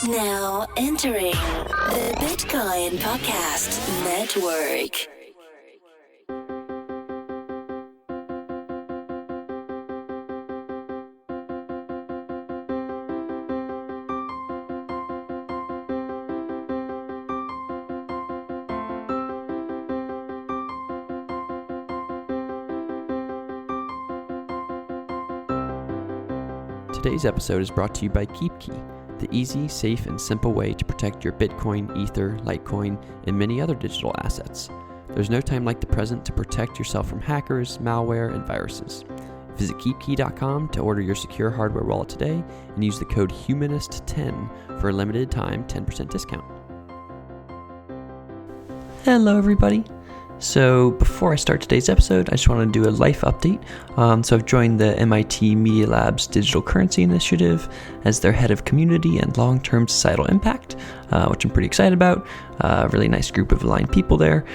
Now entering the Bitcoin Podcast Network. Today's episode is brought to you by KeepKey, the easy, safe, and simple way to protect your Bitcoin, Ether, Litecoin, and many other digital assets. There's no time like the present to protect yourself from hackers, malware, and viruses. Visit keepkey.com to order your secure hardware wallet today and use the code HUMANIST10 for a limited time 10% discount. Hello, everybody. So before I start today's episode, I just want to do a life update. So I've joined the MIT Media Lab's Digital Currency Initiative as their head of community and long-term societal impact, which I'm pretty excited about. Really nice group of aligned people there.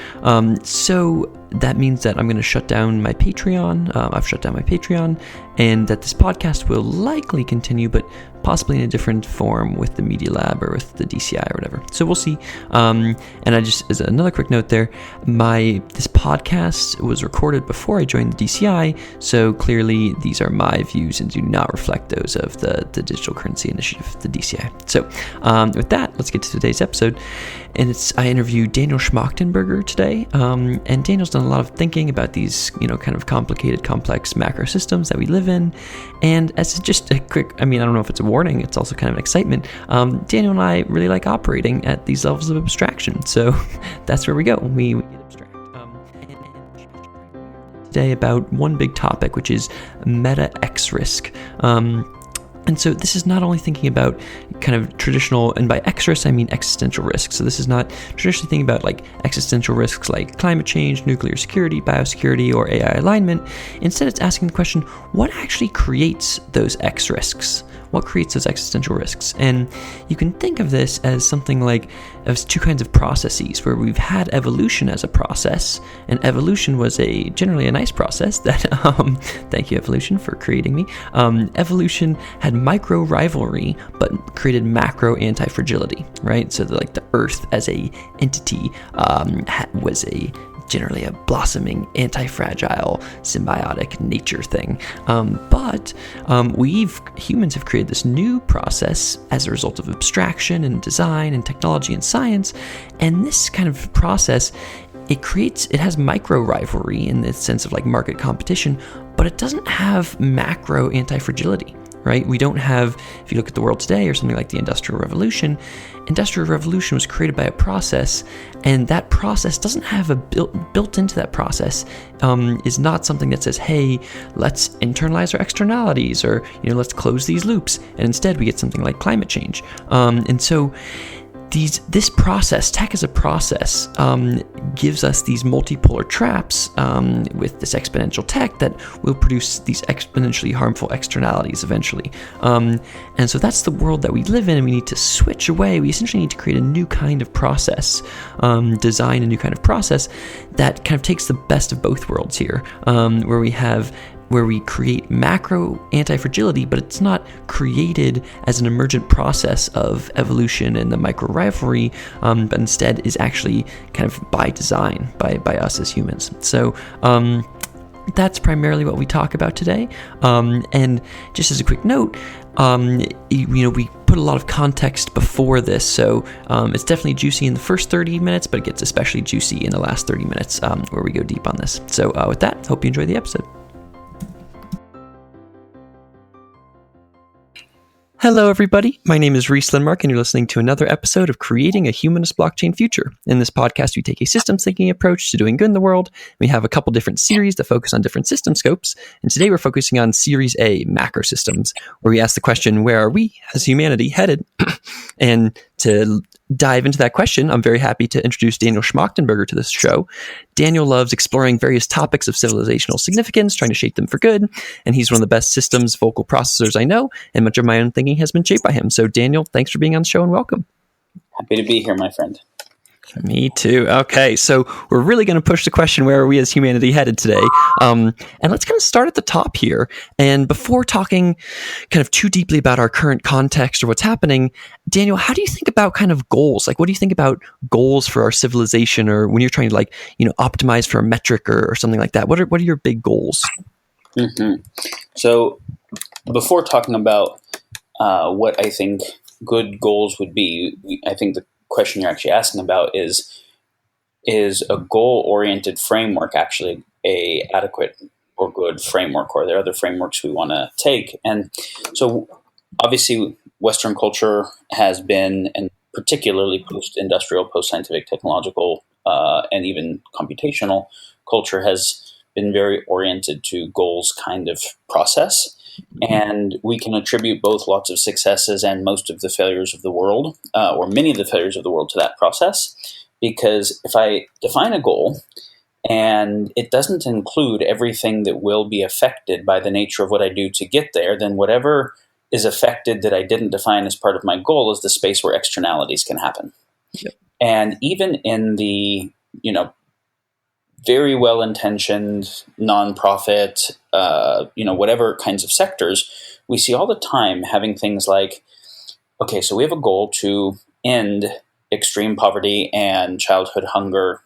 So that means that I'm going to shut down my Patreon. I've shut down my Patreon, and that this podcast will likely continue, but possibly in a different form with the Media Lab or with the DCI or whatever. So we'll see. And I just, as another quick note there, this podcast was recorded before I joined the DCI, so clearly these are my views and do not reflect those of the Digital Currency Initiative, the DCI. So with that, let's get to today's episode. And I interviewed Daniel Schmachtenberger today, and Daniel's done a lot of thinking about these, kind of complicated, complex macro systems that we live in. And as just a quick, I don't know if it's a warning, it's also kind of an excitement. Daniel and I really like operating at these levels of abstraction, so that's where we go. We get abstract. Today about one big topic, which is meta X risk. And so this is not only thinking about kind of traditional, and by X risks, I mean existential risks. So this is not traditionally thinking about like existential risks like climate change, nuclear security, biosecurity, or AI alignment. Instead, it's asking the question, what actually creates those X risks? What creates those existential risks? And you can think of this as something like as two kinds of processes, where we've had evolution as a process, and evolution was generally a nice process that, thank you evolution for creating me. Evolution had micro rivalry, but created macro anti-fragility, right? So the Earth as a entity was generally a blossoming, anti-fragile, symbiotic nature thing. But humans have created this new process as a result of abstraction and design and technology and science. And this kind of process, it has micro rivalry in the sense of like market competition, but it doesn't have macro anti-fragility. Right? We don't have, if you look at the world today or something like the Industrial Revolution was created by a process, and that process doesn't have built into that process is not something that says, hey, let's internalize our externalities, or, let's close these loops. And instead we get something like climate change. And so this process, tech as a process, gives us these multipolar traps with this exponential tech that will produce these exponentially harmful externalities eventually. And so that's the world that we live in, and we need to switch away. We essentially need to create a new kind of process, design a new kind of process that kind of takes the best of both worlds here, where we create macro anti-fragility, but it's not created as an emergent process of evolution and the micro rivalry, but instead is actually kind of by design by us as humans. So that's primarily what we talk about today. And just as a quick note, we put a lot of context before this, so it's definitely juicy in the first 30 minutes, but it gets especially juicy in the last 30 minutes where we go deep on this. So with that, hope you enjoy the episode. Hello, everybody. My name is Reese Lindmark, and you're listening to another episode of Creating a Humanist Blockchain Future. In this podcast, we take a systems thinking approach to doing good in the world. We have a couple different series that focus on different system scopes, and today we're focusing on Series A, macro systems, where we ask the question, where are we as humanity headed? And to dive into that question, I'm very happy to introduce Daniel Schmachtenberger to this show. Daniel loves exploring various topics of civilizational significance, trying to shape them for good, and he's one of the best systems vocal processors I know, and much of my own thinking has been shaped by him. So Daniel, thanks for being on the show and welcome. Happy to be here, my friend. Me too. Okay, so we're really going to push the question, where are we as humanity headed today? And let's kind of start at the top here. And before talking kind of too deeply about our current context or what's happening, Daniel, how do you think about kind of goals? Like, what do you think about goals for our civilization, or when you're trying to optimize for a metric or something like that? What are your big goals? Mm-hmm. So before talking about what I think good goals would be, I think the question you're actually asking about is a goal-oriented framework actually a adequate or good framework, or are there other frameworks we want to take? And so obviously Western culture has been, and particularly post-industrial, post-scientific, technological, and even computational culture has been very oriented to goals kind of process. And we can attribute both lots of successes and most of the failures of the world, or many of the failures of the world, to that process. Because if I define a goal and it doesn't include everything that will be affected by the nature of what I do to get there, then whatever is affected that I didn't define as part of my goal is the space where externalities can happen. Yep. And even in the, very well-intentioned, nonprofit, whatever kinds of sectors, we see all the time having things like, okay, so we have a goal to end extreme poverty and childhood hunger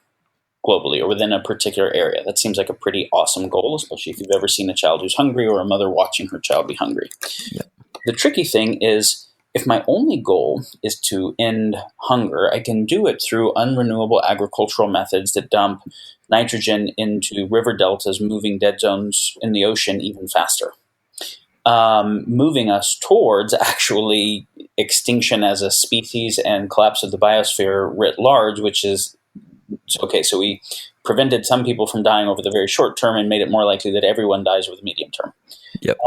globally or within a particular area. That seems like a pretty awesome goal, especially if you've ever seen a child who's hungry or a mother watching her child be hungry. Yep. The tricky thing is, if my only goal is to end hunger, I can do it through unrenewable agricultural methods that dump nitrogen into river deltas, moving dead zones in the ocean even faster. Moving us towards actually extinction as a species and collapse of the biosphere writ large, which is, okay, so we prevented some people from dying over the very short term and made it more likely that everyone dies over the medium term. Yep.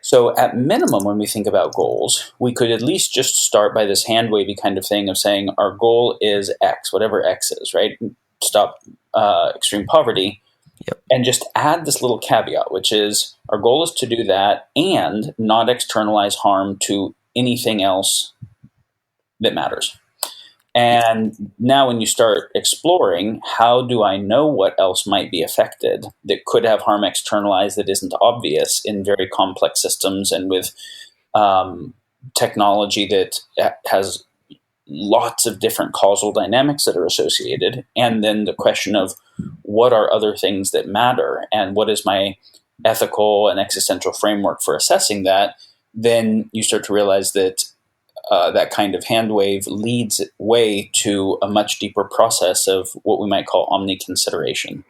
So at minimum, when we think about goals, we could at least just start by this hand-wavy kind of thing of saying our goal is X, whatever X is, right? Stop extreme poverty. Yep. And just add this little caveat, which is our goal is to do that and not externalize harm to anything else that matters. And now when you start exploring, how do I know what else might be affected that could have harm externalized that isn't obvious in very complex systems and with technology that has lots of different causal dynamics that are associated? And then the question of what are other things that matter and what is my ethical and existential framework for assessing that? Then you start to realize that that kind of hand wave leads way to a much deeper process of what we might call omni-consideration.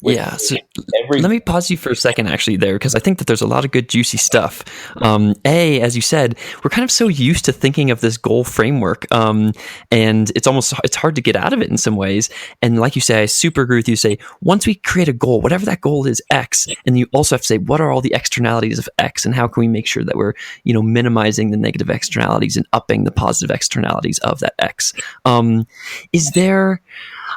Yeah, so let me pause you for a second actually there, because I think that there's a lot of good juicy stuff. As you said, we're kind of so used to thinking of this goal framework, and it's hard to get out of it in some ways. And like you say, I super agree with you. Say, once we create a goal, whatever that goal is, X, and you also have to say, what are all the externalities of X, and how can we make sure that we're minimizing the negative externalities and upping the positive externalities of that X? Is there,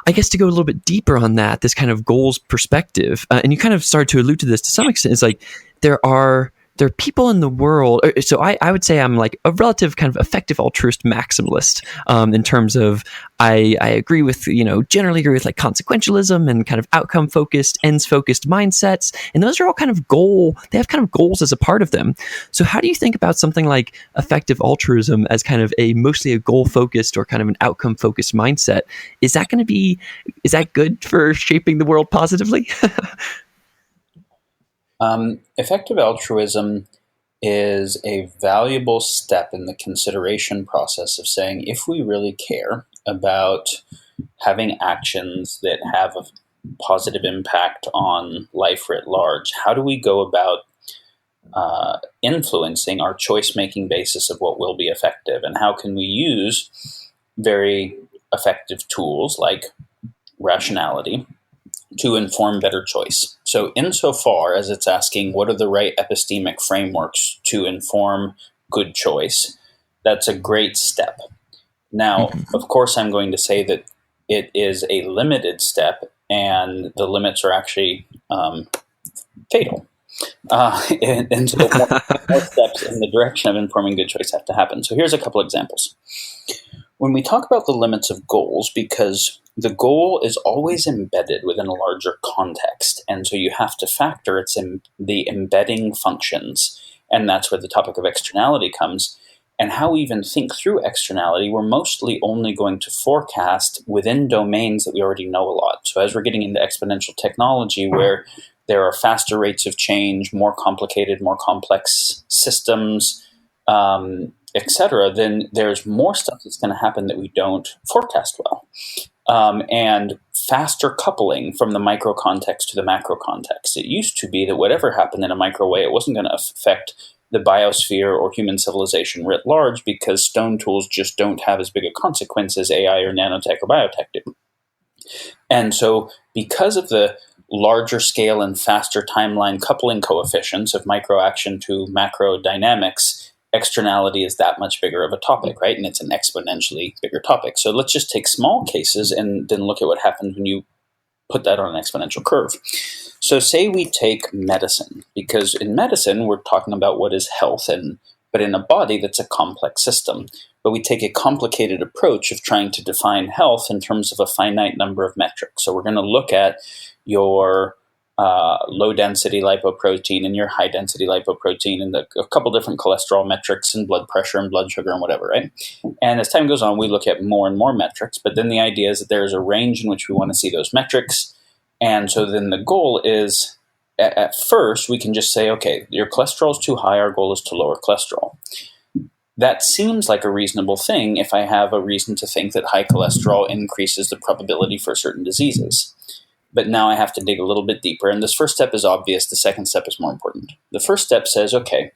I guess, to go a little bit deeper on that, this kind of goals perspective, and you kind of started to allude to this to some extent, it's like there are people in the world. So I would say I'm like a relative kind of effective altruist maximalist, in terms of I agree with, generally agree with like consequentialism and kind of outcome focused, ends focused mindsets. And those are all kind of they have kind of goals as a part of them. So how do you think about something like effective altruism as kind of mostly a goal focused or kind of an outcome focused mindset? Is that good for shaping the world positively? Effective altruism is a valuable step in the consideration process of saying, if we really care about having actions that have a positive impact on life writ large, how do we go about influencing our choice-making basis of what will be effective? And how can we use very effective tools like rationality to inform better choice? So insofar as it's asking what are the right epistemic frameworks to inform good choice, that's a great step. Now, of course, I'm going to say that it is a limited step, and the limits are actually fatal. And so more steps in the direction of informing good choice have to happen. So here's a couple examples. when we talk about the limits of goals, because the goal is always embedded within a larger context, and so you have to factor the embedding functions, and that's where the topic of externality comes. And how we even think through externality, we're mostly only going to forecast within domains that we already know a lot. So as we're getting into exponential technology, where there are faster rates of change, more complicated, more complex systems, etc., then there's more stuff that's going to happen that we don't forecast well. And faster coupling from the micro context to the macro context. It used to be that whatever happened in a micro way, it wasn't going to affect the biosphere or human civilization writ large, because stone tools just don't have as big a consequence as AI or nanotech or biotech do. And so because of the larger scale and faster timeline coupling coefficients of micro action to macro dynamics, externality is that much bigger of a topic, right? And it's an exponentially bigger topic. So let's just take small cases and then look at what happens when you put that on an exponential curve. So say we take medicine, because in medicine, we're talking about what is health, but in a body, that's a complex system. But we take a complicated approach of trying to define health in terms of a finite number of metrics. So we're going to look at your low-density lipoprotein and your high-density lipoprotein and a couple different cholesterol metrics and blood pressure and blood sugar and whatever, right? And as time goes on, we look at more and more metrics, but then the idea is that there is a range in which we want to see those metrics. And so then the goal is, at first, we can just say, okay, your cholesterol is too high, our goal is to lower cholesterol. That seems like a reasonable thing if I have a reason to think that high cholesterol increases the probability for certain diseases. But now I have to dig a little bit deeper, and this first step is obvious, the second step is more important. The first step says, okay,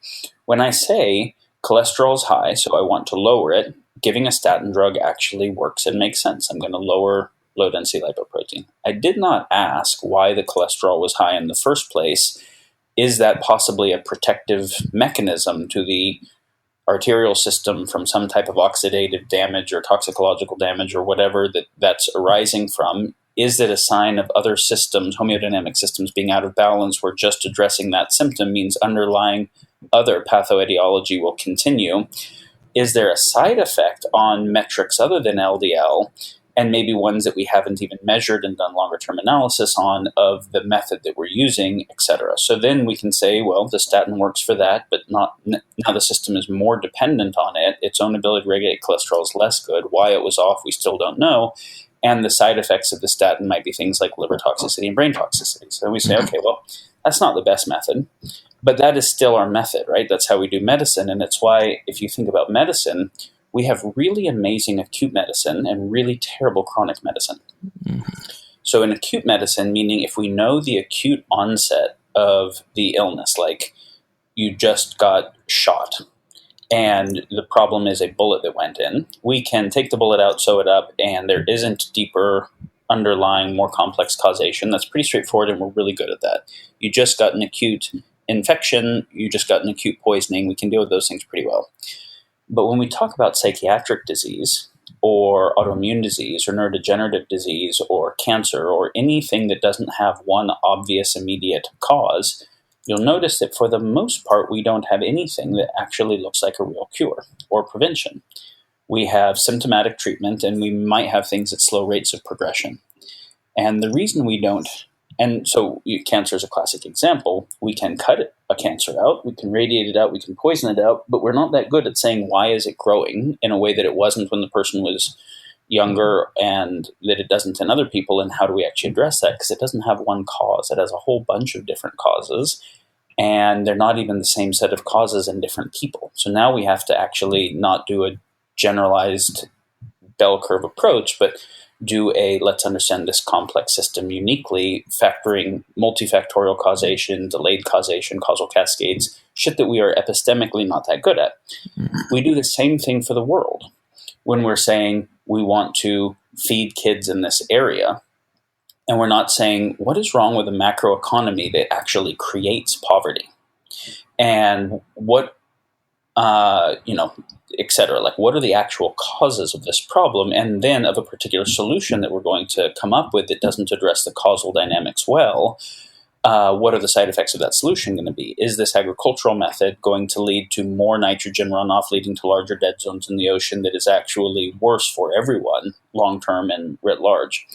when I say cholesterol is high, so I want to lower it, giving a statin drug actually works and makes sense. I'm going to lower low-density lipoprotein. I did not ask why the cholesterol was high in the first place. Is that possibly a protective mechanism to the arterial system from some type of oxidative damage or toxicological damage or whatever that's arising from? Is it a sign of other systems, homeodynamic systems, being out of balance, where just addressing that symptom means underlying other pathoetiology will continue? Is there a side effect on metrics other than LDL, and maybe ones that we haven't even measured and done longer-term analysis on of the method that we're using, etc.? So then we can say, well, the statin works for that, but now the system is more dependent on it. Its own ability to regulate cholesterol is less good. Why it was off, we still don't know. And the side effects of the statin might be things like liver toxicity and brain toxicity. So we say, okay, well, that's not the best method, but that is still our method, right? That's how we do medicine. And it's why, if you think about medicine, we have really amazing acute medicine and really terrible chronic medicine. So in acute medicine, meaning if we know the acute onset of the illness, like you just got shot, and the problem is a bullet that went in, we can take the bullet out, sew it up, and there isn't deeper underlying, more complex causation. That's pretty straightforward, and we're really good at that. You just got an acute infection, you just got an acute poisoning, we can deal with those things pretty well. But when we talk about psychiatric disease, or autoimmune disease, or neurodegenerative disease, or cancer, or anything that doesn't have one obvious immediate cause, you'll notice that for the most part, we don't have anything that actually looks like a real cure or prevention. We have symptomatic treatment, and we might have things at slow rates of progression. And the reason we don't, and so cancer is a classic example, we can cut a cancer out, we can radiate it out, we can poison it out, but we're not that good at saying why is it growing in a way that it wasn't when the person was younger and that it doesn't in other people, and how do we actually address that? Because it doesn't have one cause. It has a whole bunch of different causes, and they're not even the same set of causes in different people. So now we have to actually not do a generalized bell curve approach, but do a let's understand this complex system uniquely, factoring multifactorial causation, delayed causation, causal cascades, shit that we are epistemically not that good at. We do the same thing for the world. When we're saying we want to feed kids in this area, and we're not saying what is wrong with a macroeconomy that actually creates poverty, and what, et cetera. Like, what are the actual causes of this problem, and then of a particular solution that we're going to come up with that doesn't address the causal dynamics well. what are the side effects of that solution going to be? Is this agricultural method going to lead to more nitrogen runoff, leading to larger dead zones in the ocean that is actually worse for everyone long-term and writ large?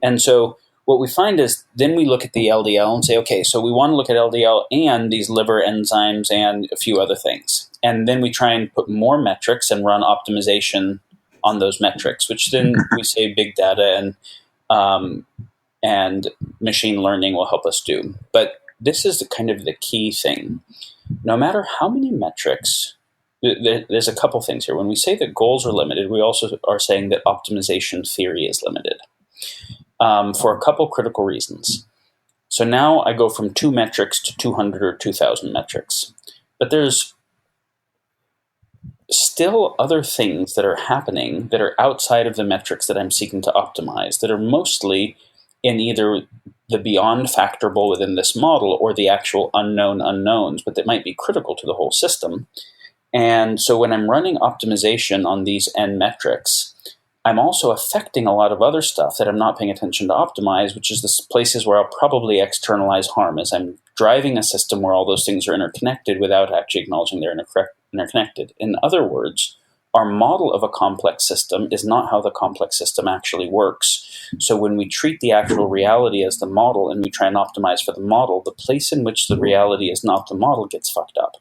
And so what we find is then we look at the LDL and say, okay, so we want to look at LDL and these liver enzymes and a few other things. And then we try and put more metrics and run optimization on those metrics, which then we say big data and machine learning will help us do. But this is kind of the key thing. No matter how many metrics, there's a couple things here. When we say that goals are limited, we also are saying that optimization theory is limited for a couple critical reasons. So now I go from 2 metrics to 200 or 2,000 metrics. But there's still other things that are happening that are outside of the metrics that I'm seeking to optimize, that are mostly in either the beyond factorable within this model or the actual unknown unknowns, but that might be critical to the whole system. And so when I'm running optimization on these n metrics, I'm also affecting a lot of other stuff that I'm not paying attention to optimize, which is the places where I'll probably externalize harm as I'm driving a system where all those things are interconnected without actually acknowledging they're interconnected. In other words, our model of a complex system is not how the complex system actually works. So when we treat the actual reality as the model and we try and optimize for the model, the place in which the reality is not the model gets fucked up.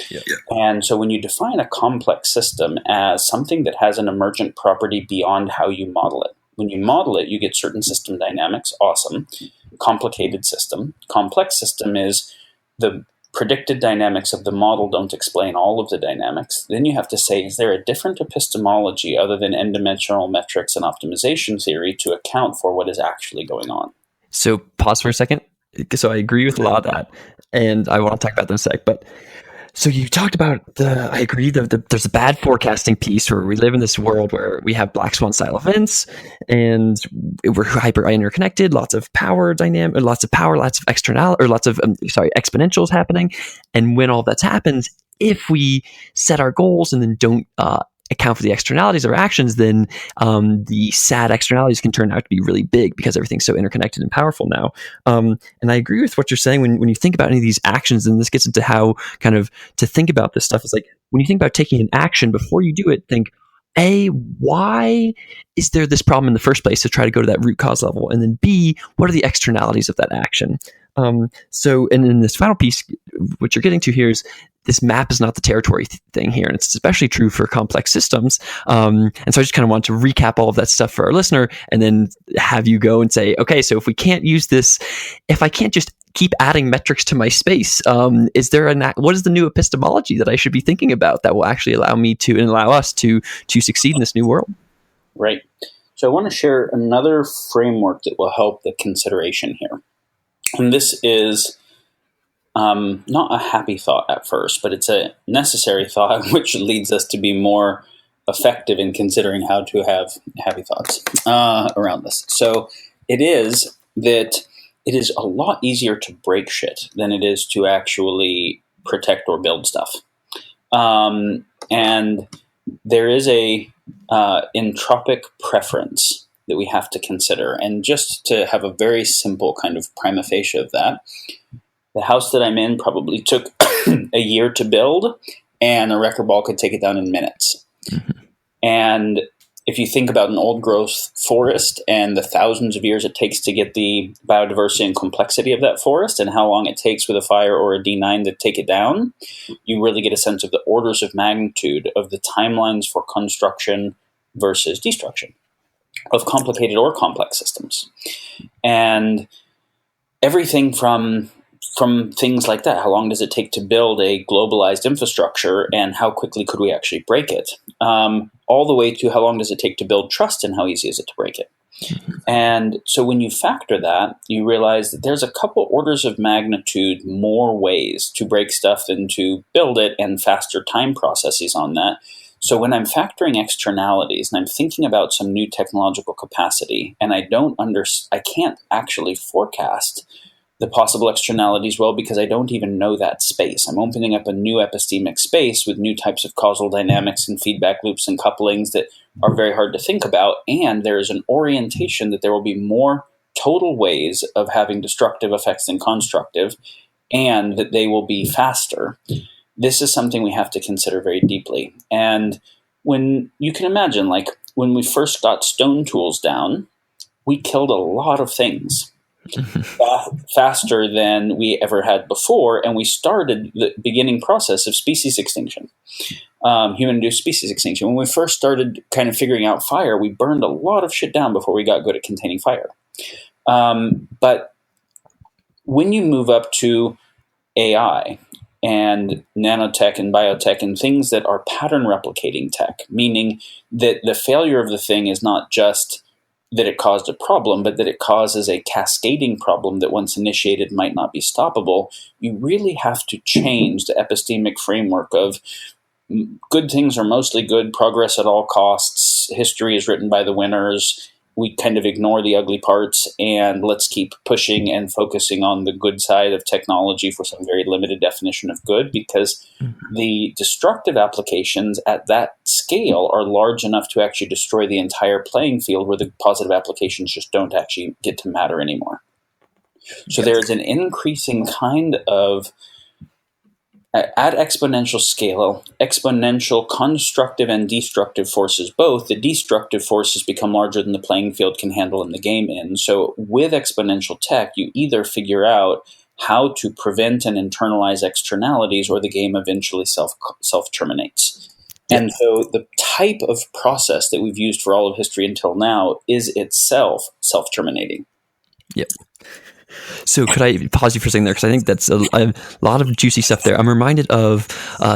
Yeah. And so when you define a complex system as something that has an emergent property beyond how you model it, when you model it, you get certain system dynamics. Awesome. Complicated system. Complex system is the predicted dynamics of the model don't explain all of the dynamics. Then you have to say, is there a different epistemology other than n-dimensional metrics and optimization theory to account for what is actually going on? So pause for a second. So I agree with a lot of that, and I want to talk about that in a sec. But so you talked about I agree that there's a bad forecasting piece where we live in this world where we have black swan style events and we're hyper interconnected, lots of power, lots of exponentials happening. And when all that happens, if we set our goals and then don't account for the externalities of our actions, then the sad externalities can turn out to be really big because everything's so interconnected and powerful now. And I agree with what you're saying when you think about any of these actions, and this gets into how kind of to think about this stuff. It's like when you think about taking an action, before you do it, think, A, why is there this problem in the first place, to try to go to that root cause level? And then B, what are the externalities of that action? So, and in this final piece, what you're getting to here is this map is not the territory thing here. And it's especially true for complex systems. And so I just kind of want to recap all of that stuff for our listener and then have you go and say, okay, so if we can't use this, if I can't just keep adding metrics to my space, what is the new epistemology that I should be thinking about that will actually allow me to, and allow us to succeed in this new world? Right. So I want to share another framework that will help the consideration here. And this is not a happy thought at first, but it's a necessary thought, which leads us to be more effective in considering how to have happy thoughts around this. So it is that it is a lot easier to break shit than it is to actually protect or build stuff. And there is a entropic preference that we have to consider. And just to have a very simple kind of prima facie of that, the house that I'm in probably took a year to build, and a wrecking ball could take it down in minutes. Mm-hmm. And if you think about an old growth forest and the thousands of years it takes to get the biodiversity and complexity of that forest and how long it takes with a fire or a D9 to take it down, you really get a sense of the orders of magnitude of the timelines for construction versus destruction of complicated or complex systems. And everything from things like that, how long does it take to build a globalized infrastructure and how quickly could we actually break it, all the way to how long does it take to build trust and how easy is it to break it. And so when you factor that, you realize that there's a couple orders of magnitude more ways to break stuff than to build it, and faster time processes on that. So when I'm factoring externalities and I'm thinking about some new technological capacity, and I can't actually forecast the possible externalities well because I don't even know that space. I'm opening up a new epistemic space with new types of causal dynamics and feedback loops and couplings that are very hard to think about. And there is an orientation that there will be more total ways of having destructive effects than constructive, and that they will be faster. This is something we have to consider very deeply. And when you can imagine, like when we first got stone tools down, we killed a lot of things faster than we ever had before. And we started the beginning process of species extinction, human-induced species extinction. When we first started kind of figuring out fire, we burned a lot of shit down before we got good at containing fire. But when you move up to AI and nanotech and biotech and things that are pattern replicating tech, meaning that the failure of the thing is not just that it caused a problem, but that it causes a cascading problem that once initiated might not be stoppable, you really have to change the epistemic framework of good things are mostly good, progress at all costs, history is written by the winners, we kind of ignore the ugly parts, and let's keep pushing and focusing on the good side of technology for some very limited definition of good, because the destructive applications at that scale are large enough to actually destroy the entire playing field, where the positive applications just don't actually get to matter anymore. So there's an increasing kind of, at exponential scale, exponential constructive and destructive forces both. The destructive forces become larger than the playing field can handle in the game in. So with exponential tech, you either figure out how to prevent and internalize externalities, or the game eventually self-terminates. And so the type of process that we've used for all of history until now is itself self-terminating. Yep. So could I pause you for a second there? Because I think that's a lot of juicy stuff there. I'm reminded of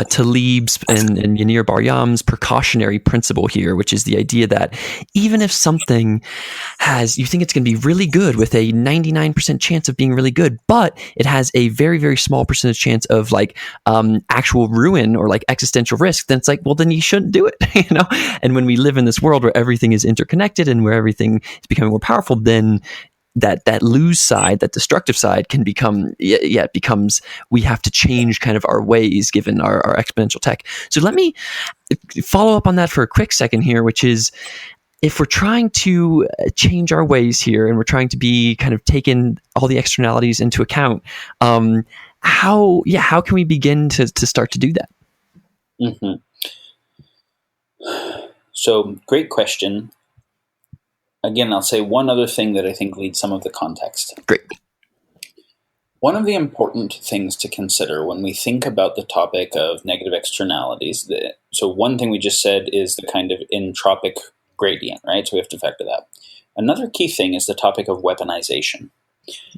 Talib's and Yanir Bar-Yam's precautionary principle here, which is the idea that even if something you think it's going to be really good with a 99% chance of being really good, but it has a very, very small percentage chance of like actual ruin or like existential risk, then it's like, well, then you shouldn't do it, you know? And when we live in this world where everything is interconnected and where everything is becoming more powerful, then that lose side, that destructive side can become, it becomes, we have to change kind of our ways given our exponential tech. So let me follow up on that for a quick second here, which is, if we're trying to change our ways here and we're trying to be kind of taking all the externalities into account, how can we begin to start to do that? Mm-hmm. So great question. Again, I'll say one other thing that I think leads some of the context. Great. One of the important things to consider when we think about the topic of negative externalities, so one thing we just said is the kind of entropic gradient, right? So we have to factor that. Another key thing is the topic of weaponization.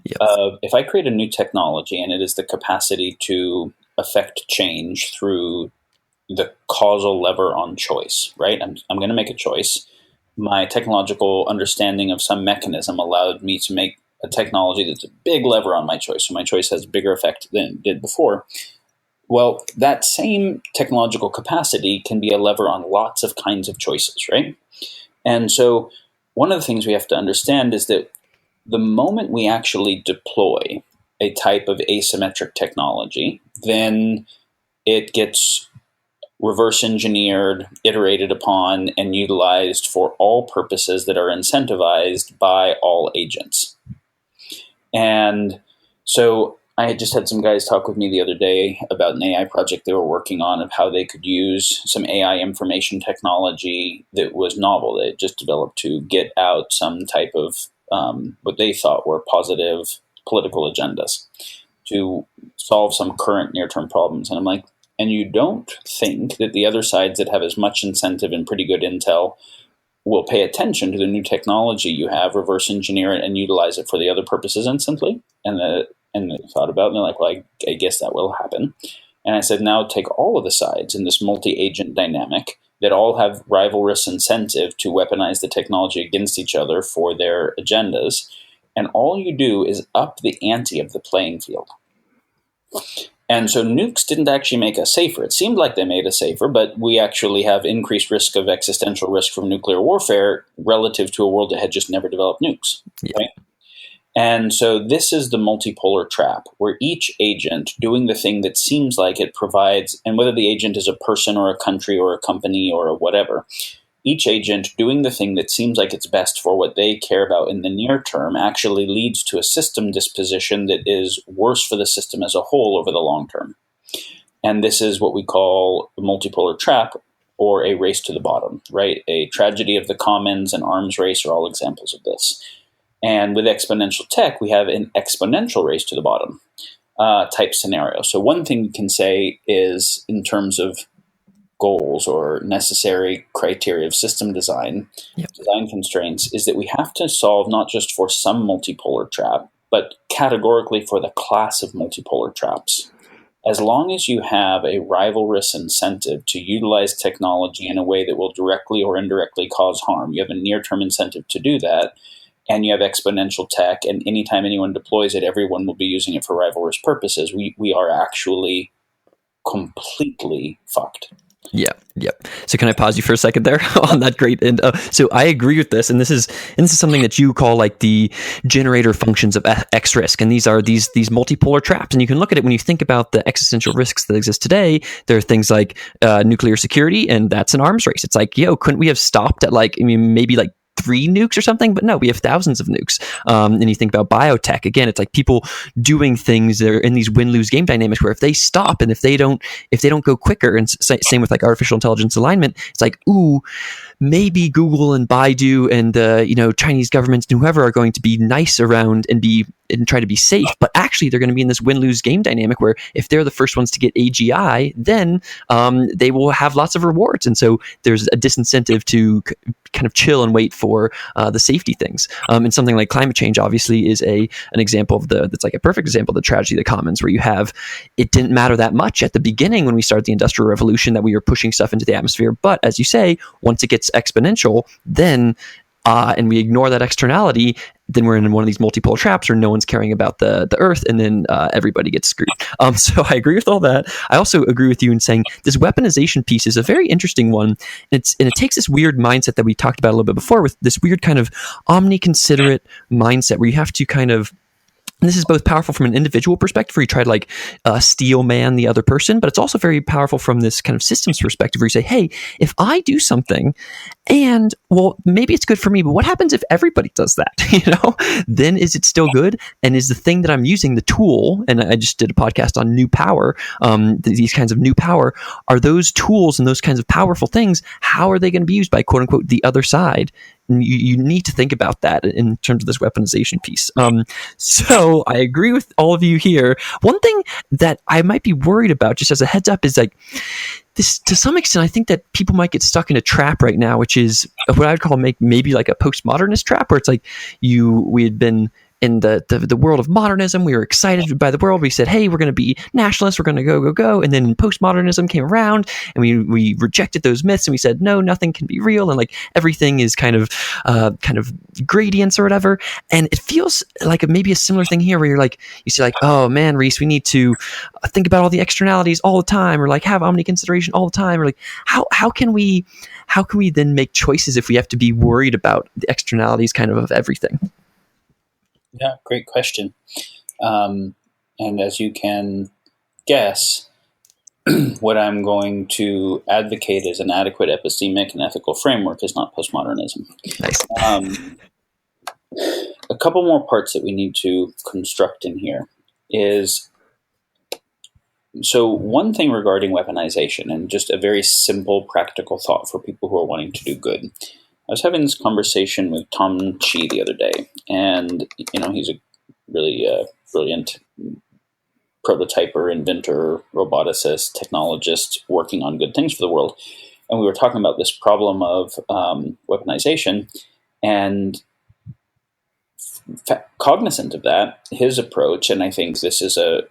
Yep. If I create a new technology and it is the capacity to affect change through the causal lever on choice, right? I'm going to make a choice. My technological understanding of some mechanism allowed me to make a technology that's a big lever on my choice. So my choice has a bigger effect than it did before. Well, that same technological capacity can be a lever on lots of kinds of choices, right? And so one of the things we have to understand is that the moment we actually deploy a type of asymmetric technology, then it gets reverse engineered, iterated upon, and utilized for all purposes that are incentivized by all agents. And so I just had some guys talk with me the other day about an AI project they were working on, of how they could use some AI information technology that was novel. They had just developed to get out some type of what they thought were positive political agendas to solve some current near-term problems. And I'm like, and you don't think that the other sides that have as much incentive and pretty good intel will pay attention to the new technology you have, reverse engineer it, and utilize it for the other purposes instantly? And they thought about it, and they're like, well, I guess that will happen. And I said, now take all of the sides in this multi-agent dynamic that all have rivalrous incentive to weaponize the technology against each other for their agendas, and all you do is up the ante of the playing field. And so nukes didn't actually make us safer. It seemed like they made us safer, but we actually have increased risk of existential risk from nuclear warfare relative to a world that had just never developed nukes. Yeah. Right? And so this is the multipolar trap, where each agent doing the thing that seems like it provides, and whether the agent is a person or a country or a company or a whatever, each agent doing the thing that seems like it's best for what they care about in the near term actually leads to a system disposition that is worse for the system as a whole over the long term. And this is what we call a multipolar trap, or a race to the bottom, right? A tragedy of the commons and arms race are all examples of this. And with exponential tech, we have an exponential race to the bottom type scenario. So one thing you can say is, in terms of goals or necessary criteria of system design, design constraints, is that we have to solve not just for some multipolar trap, but categorically for the class of multipolar traps. As long as you have a rivalrous incentive to utilize technology in a way that will directly or indirectly cause harm, you have a near-term incentive to do that, and you have exponential tech, and anytime anyone deploys it, everyone will be using it for rivalrous purposes, we are actually completely fucked. Yeah. So can I pause you for a second there on that great end? So I agree with this, and this is something that you call like the generator functions of X risk, and these are these multipolar traps. And you can look at it when you think about the existential risks that exist today. There are things like nuclear security, and that's an arms race. It's like, couldn't we have stopped at maybe 3 nukes or something? But no, we have thousands of nukes. And you think about biotech, again, it's like people doing things that are in these win-lose game dynamics where if they stop and if they don't go quicker, and same with like artificial intelligence alignment, it's like, ooh, maybe Google and Baidu and Chinese governments and whoever are going to be nice around and try to be safe, but actually they're going to be in this win-lose game dynamic where if they're the first ones to get AGI, then they will have lots of rewards, and so there's a disincentive to kind of chill and wait for the safety things. And something like climate change obviously is an example of that's like a perfect example of the tragedy of the commons, where you have, it didn't matter that much at the beginning when we started the Industrial Revolution that we were pushing stuff into the atmosphere, but as you say, once it gets exponential, then and we ignore that externality, then we're in one of these multipolar traps where no one's caring about the Earth, and then everybody gets screwed. So I agree with all that. I also agree with you in saying this weaponization piece is a very interesting one. And it takes this weird mindset that we talked about a little bit before, with this weird kind of omni-considerate mindset where you have to kind of, and this is both powerful from an individual perspective where you try to steel man the other person, but it's also very powerful from this kind of systems perspective where you say, hey, if I do something and, well, maybe it's good for me, but what happens if everybody does that? Then is it still good? And is the thing that I'm using, the tool, and I just did a podcast on new power, these kinds of new power, are those tools and those kinds of powerful things, how are they going to be used by quote unquote the other side? And you need to think about that in terms of this weaponization piece. So I agree with all of you here. One thing that I might be worried about, just as a heads up, is like this, to some extent, I think that people might get stuck in a trap right now, which is what I would call maybe like a postmodernist trap, where it's like we had been in the world of modernism. We were excited by the world. We said, hey, we're going to be nationalists. We're going to go. And then postmodernism came around and we rejected those myths. And we said, no, nothing can be real. And like everything is kind of gradients or whatever. And it feels like maybe a similar thing here where you say like, oh man, Reese, we need to think about all the externalities all the time, or like have omni consideration all the time. Or like, how can we then make choices if we have to be worried about the externalities kind of everything? Yeah, great question. And as you can guess, what I'm going to advocate as an adequate epistemic and ethical framework is not postmodernism. Nice. A couple more parts that we need to construct in here is, so one thing regarding weaponization, and just a very simple practical thought for people who are wanting to do good. I was having this conversation with Tom Chi the other day, and he's a really brilliant prototyper, inventor, roboticist, technologist working on good things for the world. And we were talking about this problem of weaponization, and cognizant of that, his approach, and I think this is a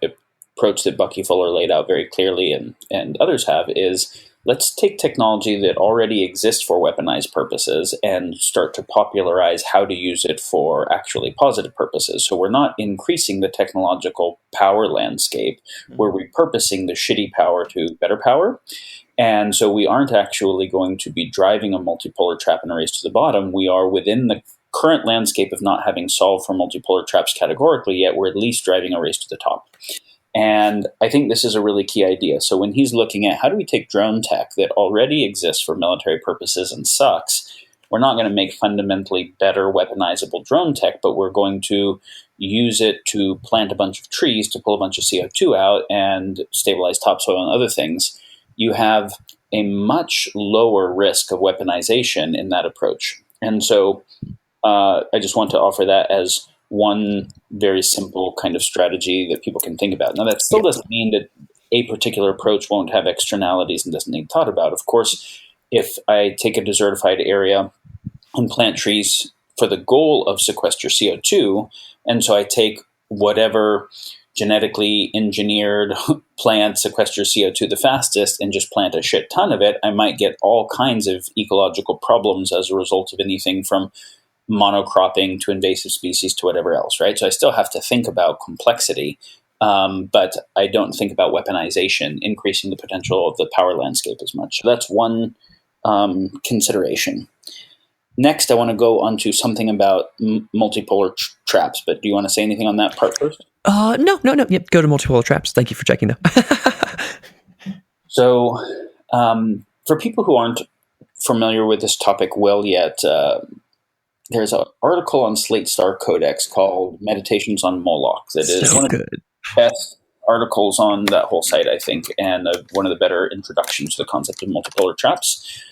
approach that Bucky Fuller laid out very clearly, and others have, is let's take technology that already exists for weaponized purposes and start to popularize how to use it for actually positive purposes. So we're not increasing the technological power landscape. We're repurposing the shitty power to better power. And so we aren't actually going to be driving a multipolar trap and a race to the bottom. We are within the current landscape of not having solved for multipolar traps categorically, yet we're at least driving a race to the top. And I think this is a really key idea. So when he's looking at how do we take drone tech that already exists for military purposes and sucks, we're not going to make fundamentally better weaponizable drone tech, but we're going to use it to plant a bunch of trees to pull a bunch of CO2 out and stabilize topsoil and other things. You have a much lower risk of weaponization in that approach. And so I just want to offer that as one very simple kind of strategy that people can think about. Now, that still doesn't mean that a particular approach won't have externalities and doesn't need thought about. Of course, if I take a desertified area and plant trees for the goal of sequester CO2, and so I take whatever genetically engineered plant sequesters CO2 the fastest and just plant a shit ton of it, I might get all kinds of ecological problems as a result of anything from monocropping to invasive species to whatever else, right? So I still have to think about complexity, but I don't think about weaponization, increasing the potential of the power landscape as much. So that's one consideration. Next, I want to go on to something about multipolar traps, but do you want to say anything on that part first? No. Yep, go to multipolar traps. Thank you for checking, though. So for people who aren't familiar with this topic well yet, there's an article on Slate Star Codex called Meditations on Moloch that is one of the best articles on that whole site, I think, and one of the better introductions to the concept of multipolar traps.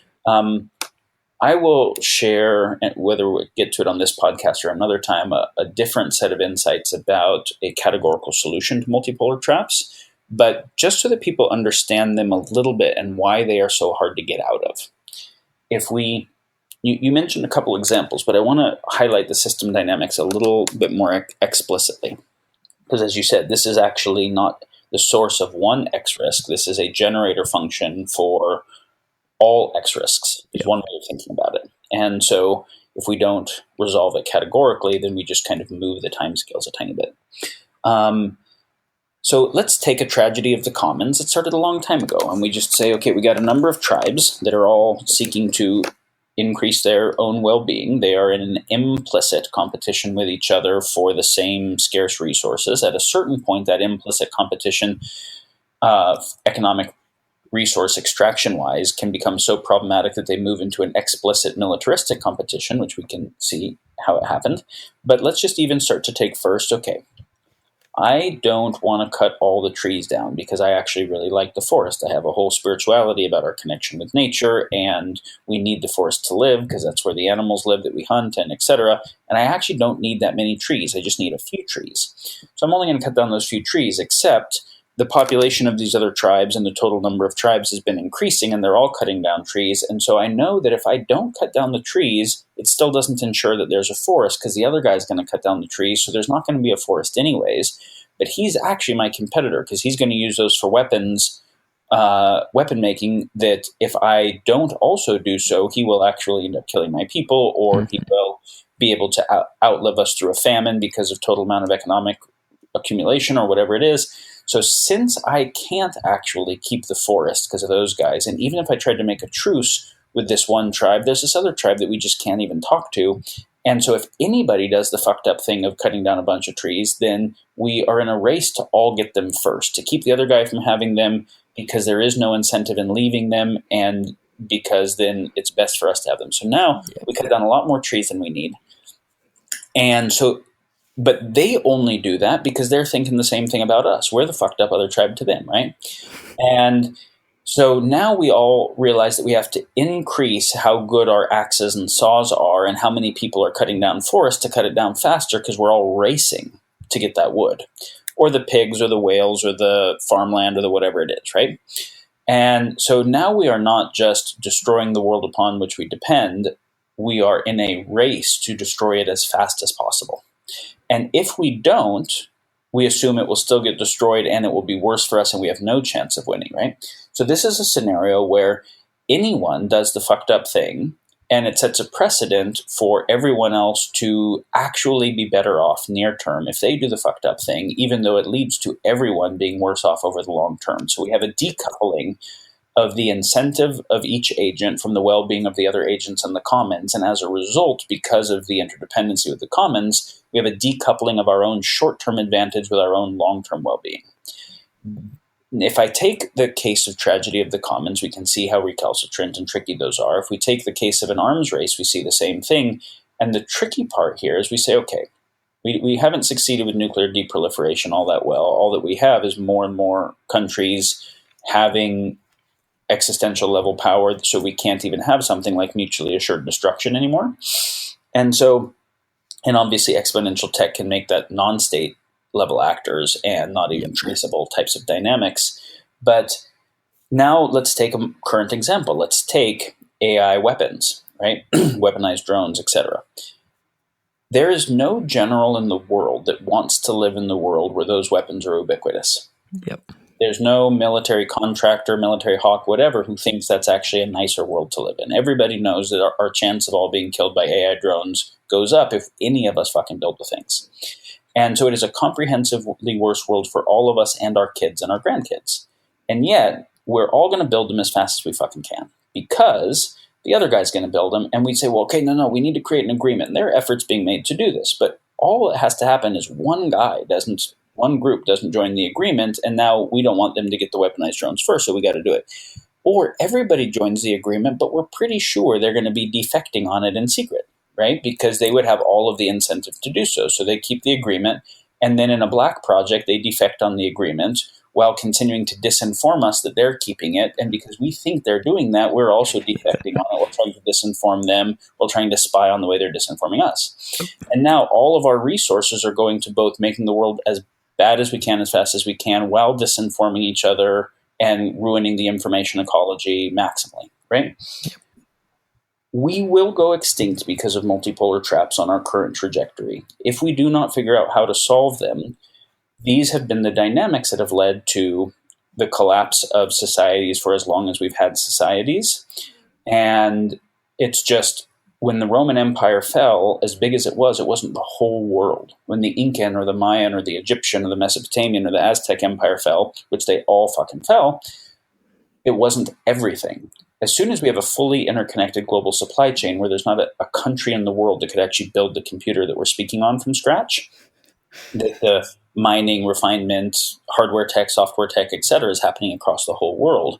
I will share, whether we get to it on this podcast or another time, a different set of insights about a categorical solution to multipolar traps, but just so that people understand them a little bit and why they are so hard to get out of. You mentioned a couple examples, but I want to highlight the system dynamics a little bit more explicitly. Because as you said, this is actually not the source of one X risk. This is a generator function for all X risks, is one way of thinking about it. And so if we don't resolve it categorically, then we just kind of move the timescales a tiny bit. So let's take a tragedy of the commons. It started a long time ago, and we just say, okay, we got a number of tribes that are all seeking to increase their own well-being. They are in an implicit competition with each other for the same scarce resources. At a certain point, that implicit competition, economic resource extraction-wise, can become so problematic that they move into an explicit militaristic competition, which we can see how it happened. But let's just even start to take first, okay, I don't want to cut all the trees down because I actually really like the forest. I have a whole spirituality about our connection with nature, and we need the forest to live because that's where the animals live that we hunt, and etc. And I actually don't need that many trees. I just need a few trees. So I'm only going to cut down those few trees, except the population of these other tribes and the total number of tribes has been increasing, and they're all cutting down trees. And so I know that if I don't cut down the trees, it still doesn't ensure that there's a forest because the other guy's going to cut down the trees, so there's not going to be a forest anyways. But he's actually my competitor because he's going to use those for weapons, weapon making, that if I don't also do so, he will actually end up killing my people, or he will be able to outlive us through a famine because of total amount of economic accumulation or whatever it is. So since I can't actually keep the forest because of those guys, and even if I tried to make a truce with this one tribe, there's this other tribe that we just can't even talk to. And so if anybody does the fucked up thing of cutting down a bunch of trees, then we are in a race to all get them first, to keep the other guy from having them, because there is no incentive in leaving them, and because then it's best for us to have them. So now we cut down a lot more trees than we need. And so, but they only do that because they're thinking the same thing about us. We're the fucked up other tribe to them, right? And so now we all realize that we have to increase how good our axes and saws are and how many people are cutting down forests to cut it down faster because we're all racing to get that wood, or the pigs or the whales or the farmland or the whatever it is, right? And so now we are not just destroying the world upon which we depend. We are in a race to destroy it as fast as possible. And if we don't, we assume it will still get destroyed and it will be worse for us and we have no chance of winning, right? So this is a scenario where anyone does the fucked up thing and it sets a precedent for everyone else to actually be better off near term if they do the fucked up thing, even though it leads to everyone being worse off over the long term. So we have a decoupling of the incentive of each agent from the well-being of the other agents and the commons. And as a result, because of the interdependency with the commons, we have a decoupling of our own short-term advantage with our own long-term well-being. if I take the case of tragedy of the commons, we can see how recalcitrant and tricky those are. If we take the case of an arms race, we see the same thing. And the tricky part here is we say, okay, we haven't succeeded with nuclear deproliferation all that well. All that we have is more and more countries having existential level power, so we can't even have something like mutually assured destruction anymore. And obviously exponential tech can make that non-state level actors and not even traceable types of dynamics. But now let's take a current example. Let's take AI weapons, right? Weaponized drones, etc. There is no general in the world that wants to live in the world where those weapons are ubiquitous. Yep. There's no military contractor, military hawk, whatever, who thinks that's actually a nicer world to live in. Everybody knows that our chance of all being killed by AI drones goes up if any of us fucking build the things. And so it is a comprehensively worse world for all of us and our kids and our grandkids. And yet, we're all going to build them as fast as we fucking can because the other guy's going to build them. And we'd say, well, okay, no, we need to create an agreement. And there are efforts being made to do this. But all that has to happen is one group doesn't join the agreement, and now we don't want them to get the weaponized drones first, so we got to do it. Or everybody joins the agreement, but we're pretty sure they're going to be defecting on it in secret, right? Because they would have all of the incentive to do so. So they keep the agreement, and then in a black project, they defect on the agreement while continuing to disinform us that they're keeping it. And because we think they're doing that, we're also defecting on it. We're trying to disinform them. We're trying to spy on the way they're disinforming us. And now all of our resources are going to both making the world as bad as we can, as fast as we can, while disinforming each other and ruining the information ecology maximally, right? We will go extinct because of multipolar traps on our current trajectory. If we do not figure out how to solve them, these have been the dynamics that have led to the collapse of societies for as long as we've had societies. And it's just, when the Roman Empire fell, as big as it wasn't the whole world. When the Incan or the Mayan or the Egyptian or the Mesopotamian or the Aztec Empire fell, which they all fucking fell, it wasn't everything. As soon as we have a fully interconnected global supply chain where there's not a country in the world that could actually build the computer that we're speaking on from scratch, that the mining, refinement, hardware tech, software tech, etc. is happening across the whole world,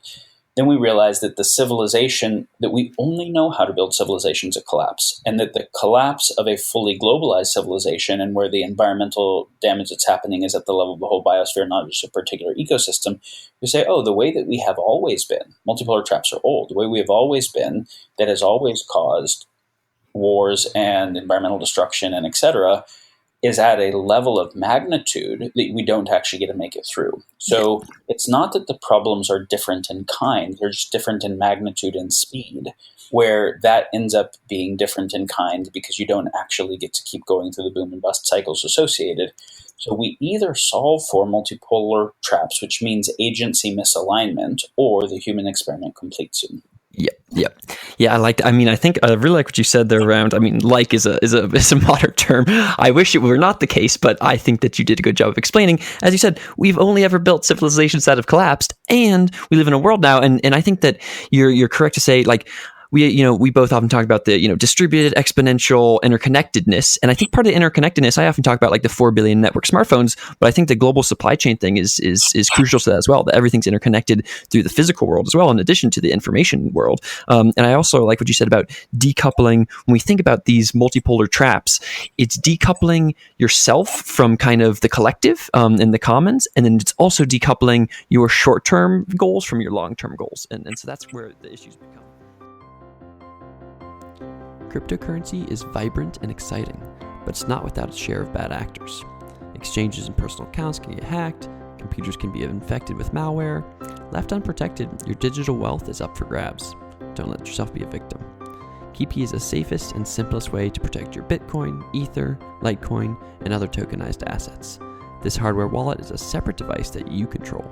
then we realize that the civilization, that we only know how to build civilizations at collapse, and that the collapse of a fully globalized civilization and where the environmental damage that's happening is at the level of the whole biosphere, not just a particular ecosystem, we say, oh, the way that we have always been, multipolar traps are old, the way we have always been, that has always caused wars and environmental destruction and etc., is at a level of magnitude that we don't actually get to make it through. So it's not that the problems are different in kind, they're just different in magnitude and speed, where that ends up being different in kind because you don't actually get to keep going through the boom and bust cycles associated. So we either solve for multipolar traps, which means agency misalignment, or the human experiment completes soon. Yeah. I think I really like what you said there around. I mean, like is a modern term. I wish it were not the case, but I think that you did a good job of explaining. As you said, we've only ever built civilizations that have collapsed, and we live in a world now. And I think that you're correct to say, like, we both often talk about the, distributed exponential interconnectedness. And I think part of the interconnectedness, I often talk about like the 4 billion network smartphones, but I think the global supply chain thing is crucial to that as well, that everything's interconnected through the physical world as well, in addition to the information world. And I also like what you said about decoupling. When we think about these multipolar traps, it's decoupling yourself from kind of the collective and the commons. And then it's also decoupling your short-term goals from your long-term goals. And so that's where the issues become. Cryptocurrency is vibrant and exciting, but it's not without its share of bad actors. Exchanges and personal accounts can get hacked, computers can be infected with malware. Left unprotected, your digital wealth is up for grabs. Don't let yourself be a victim. KeyKey is the safest and simplest way to protect your Bitcoin, Ether, Litecoin, and other tokenized assets. This hardware wallet is a separate device that you control.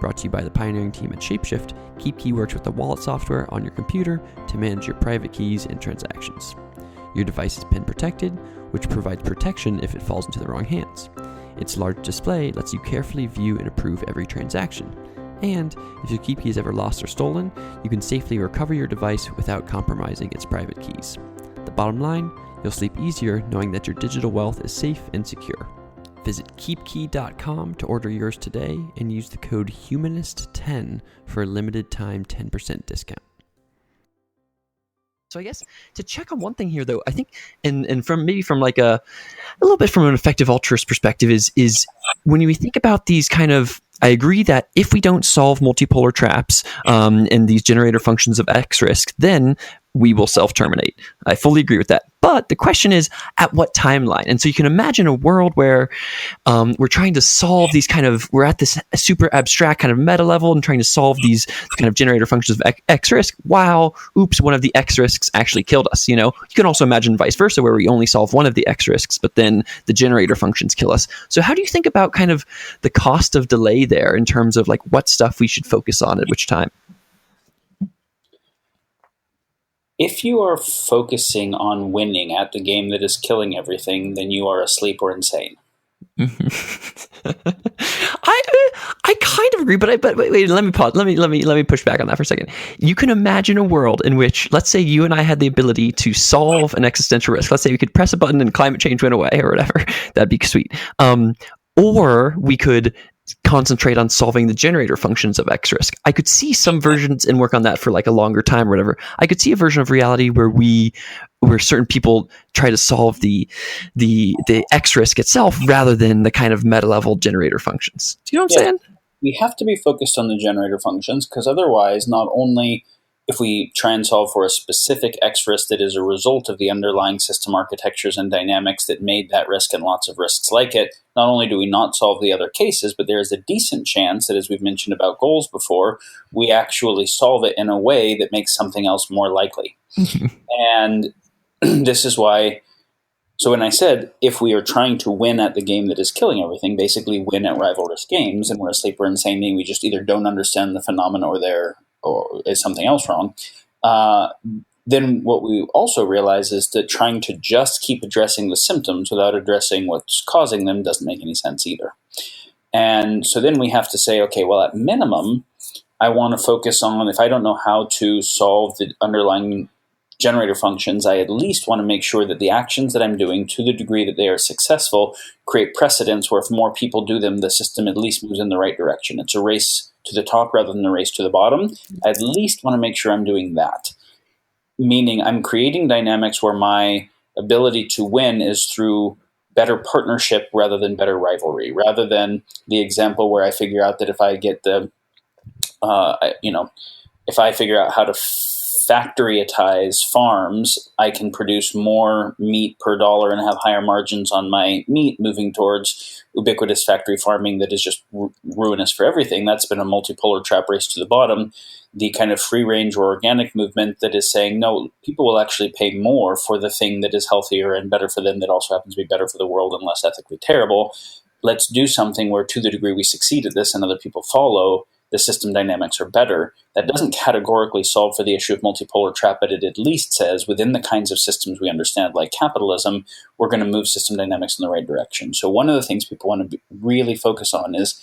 Brought to you by the pioneering team at Shapeshift, KeyKey works with the wallet software on your computer to manage your private keys and transactions. Your device is PIN protected, which provides protection if it falls into the wrong hands. Its large display lets you carefully view and approve every transaction. And if your KeyKey is ever lost or stolen, you can safely recover your device without compromising its private keys. The bottom line, you'll sleep easier knowing that your digital wealth is safe and secure. Visit keepkey.com to order yours today and use the code HUMANIST10 for a limited time 10% discount. So I guess to check on one thing here, though, I think, and from like a little bit from an effective altruist perspective, is when we think about these kind of, I agree that if we don't solve multipolar traps and these generator functions of X risk, then we will self-terminate. I fully agree with that. But the question is, at what timeline? And so you can imagine a world where we're trying to solve these we're at this super abstract kind of meta level and trying to solve these kind of generator functions of X risk, while, oops, one of the X risks actually killed us. You can also imagine vice versa, where we only solve one of the X risks, but then the generator functions kill us. So how do you think about kind of the cost of delay there in terms of like what stuff we should focus on at which time? If you are focusing on winning at the game that is killing everything, then you are asleep or insane. I kind of agree, but wait, let me pause. Let me push back on that for a second. You can imagine a world in which, let's say, you and I had the ability to solve an existential risk. Let's say we could press a button and climate change went away or whatever. That'd be sweet. Or we could concentrate on solving the generator functions of X risk. I could see some versions and work on that for like a longer time or whatever. I could see a version of reality where certain people try to solve the X risk itself rather than the kind of meta level generator functions. Do you know what I'm saying? We have to be focused on the generator functions, because otherwise, not only if we try and solve for a specific X risk that is a result of the underlying system architectures and dynamics that made that risk and lots of risks like it, not only do we not solve the other cases, but there is a decent chance that, as we've mentioned about goals before, we actually solve it in a way that makes something else more likely. And this is why, so when I said, if we are trying to win at the game that is killing everything, basically win at rival risk games, and we're asleep or insane, meaning we just either don't understand the phenomena or is something else wrong, then what we also realize is that trying to just keep addressing the symptoms without addressing what's causing them doesn't make any sense either. And so then we have to say, okay, well, at minimum, I want to focus on, if I don't know how to solve the underlying generator functions, I at least want to make sure that the actions that I'm doing, to the degree that they are successful, create precedents where if more people do them, the system at least moves in the right direction. It's a race to the top rather than a race to the bottom. I at least want to make sure I'm doing that. Meaning I'm creating dynamics where my ability to win is through better partnership rather than better rivalry, rather than the example where I figure out that if I get if I figure out how to factoryatize farms, I can produce more meat per dollar and have higher margins on my meat, moving towards ubiquitous factory farming that is just ruinous for everything. That's been a multipolar trap race to the bottom. The kind of free range or organic movement that is saying, no, people will actually pay more for the thing that is healthier and better for them, that also happens to be better for the world and less ethically terrible. Let's do something where, to the degree we succeed at this and other people follow, the system dynamics are better. That doesn't categorically solve for the issue of multipolar trap, but it at least says within the kinds of systems we understand, like capitalism, we're going to move system dynamics in the right direction. So one of the things people want to really focus on is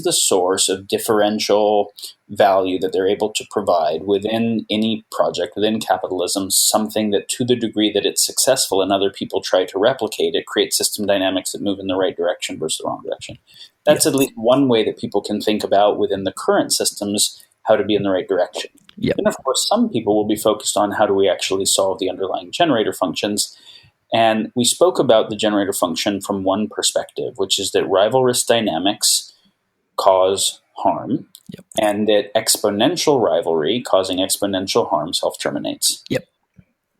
the source of differential value that they're able to provide within any project, within capitalism, something that, to the degree that it's successful and other people try to replicate it, creates system dynamics that move in the right direction versus the wrong direction. That's at least one way that people can think about within the current systems how to be in the right direction. Yep. And of course, some people will be focused on how do we actually solve the underlying generator functions. And we spoke about the generator function from one perspective, which is that rival risk dynamics cause harm, yep, and that exponential rivalry causing exponential harm self-terminates. Yep.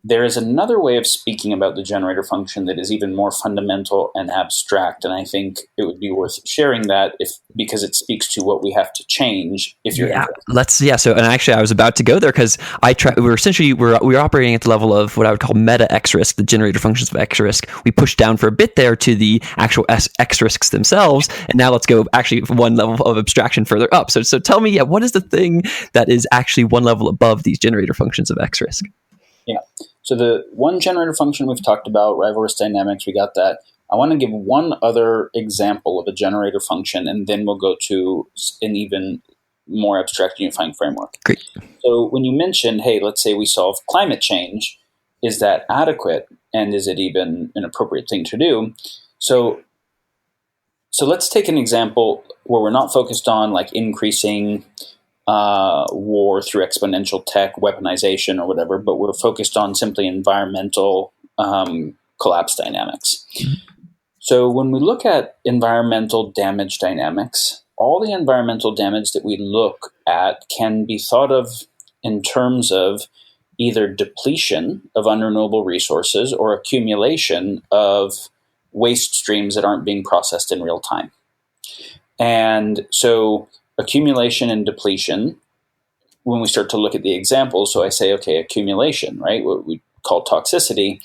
There is another way of speaking about the generator function that is even more fundamental and abstract, and I think it would be worth sharing that because it speaks to what we have to change if you're interested. So, and actually I was about to go there because we're operating at the level of what I would call meta X risk, the generator functions of X risk. We pushed down for a bit there to the actual X risks themselves, and now let's go actually one level of abstraction further up. So tell me, what is the thing that is actually one level above these generator functions of X risk? Yeah. So the one generator function we've talked about, rival risk dynamics, we got that. I want to give one other example of a generator function, and then we'll go to an even more abstract unifying framework. Great. So when you mentioned, hey, let's say we solve climate change, is that adequate, and is it even an appropriate thing to do? So So let's take an example where we're not focused on like increasing war through exponential tech, weaponization or whatever, but we're focused on simply environmental collapse dynamics. So when we look at environmental damage dynamics, all the environmental damage that we look at can be thought of in terms of either depletion of unrenewable resources or accumulation of waste streams that aren't being processed in real time. And so accumulation and depletion, when we start to look at the examples, so I say, okay, accumulation, right, what we call toxicity,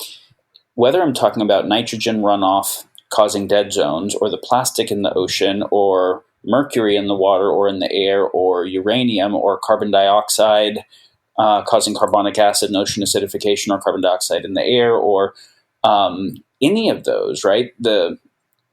whether I'm talking about nitrogen runoff causing dead zones, or the plastic in the ocean, or mercury in the water or in the air, or uranium or carbon dioxide causing carbonic acid and ocean acidification, or carbon dioxide in the air, or any of those, right? The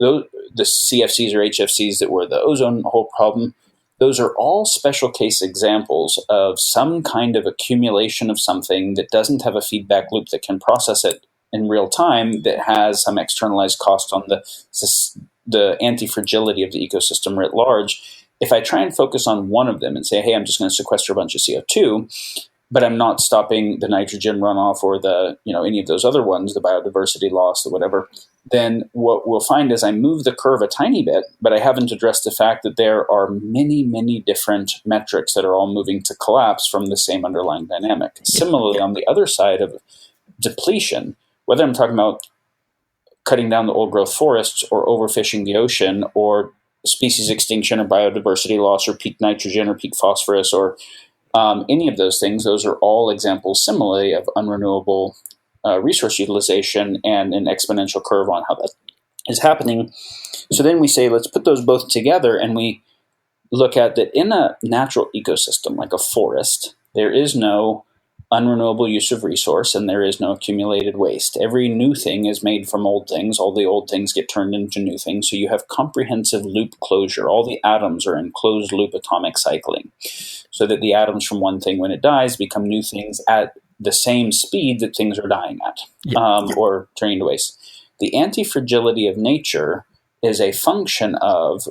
CFCs or HFCs that were the ozone hole problem, those are all special case examples of some kind of accumulation of something that doesn't have a feedback loop that can process it in real time, that has some externalized cost on the anti-fragility of the ecosystem writ large. If I try and focus on one of them and say, hey, I'm just going to sequester a bunch of CO2, but I'm not stopping the nitrogen runoff or the, any of those other ones, the biodiversity loss or whatever, then what we'll find is I move the curve a tiny bit, but I haven't addressed the fact that there are many, many different metrics that are all moving to collapse from the same underlying dynamic. Similarly, on the other side of depletion, whether I'm talking about cutting down the old growth forests or overfishing the ocean or species extinction or biodiversity loss or peak nitrogen or peak phosphorus or any of those things, those are all examples similarly of unrenewable resource utilization and an exponential curve on how that is happening. So then we say, let's put those both together, and we look at that in a natural ecosystem like a forest, there is no unrenewable use of resource and there is no accumulated waste. Every new thing is made from old things. All the old things get turned into new things. So you have comprehensive loop closure. All the atoms are in closed loop atomic cycling, so that the atoms from one thing, when it dies, become new things at the same speed that things are dying at, or turning to waste. The anti-fragility of nature is a function of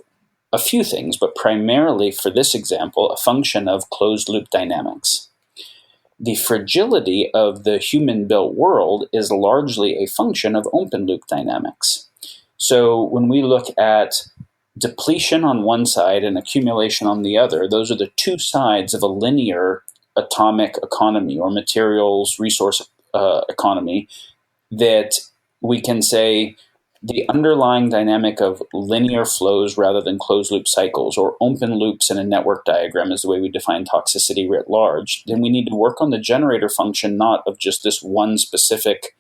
a few things, but primarily for this example, a function of closed loop dynamics. The fragility of the human-built world is largely a function of open-loop dynamics. So when we look at depletion on one side and accumulation on the other, those are the two sides of a linear atomic economy or materials resource economy, that we can say the underlying dynamic of linear flows rather than closed loop cycles, or open loops in a network diagram is the way we define toxicity writ large. Then we need to work on the generator function, not of just this one specific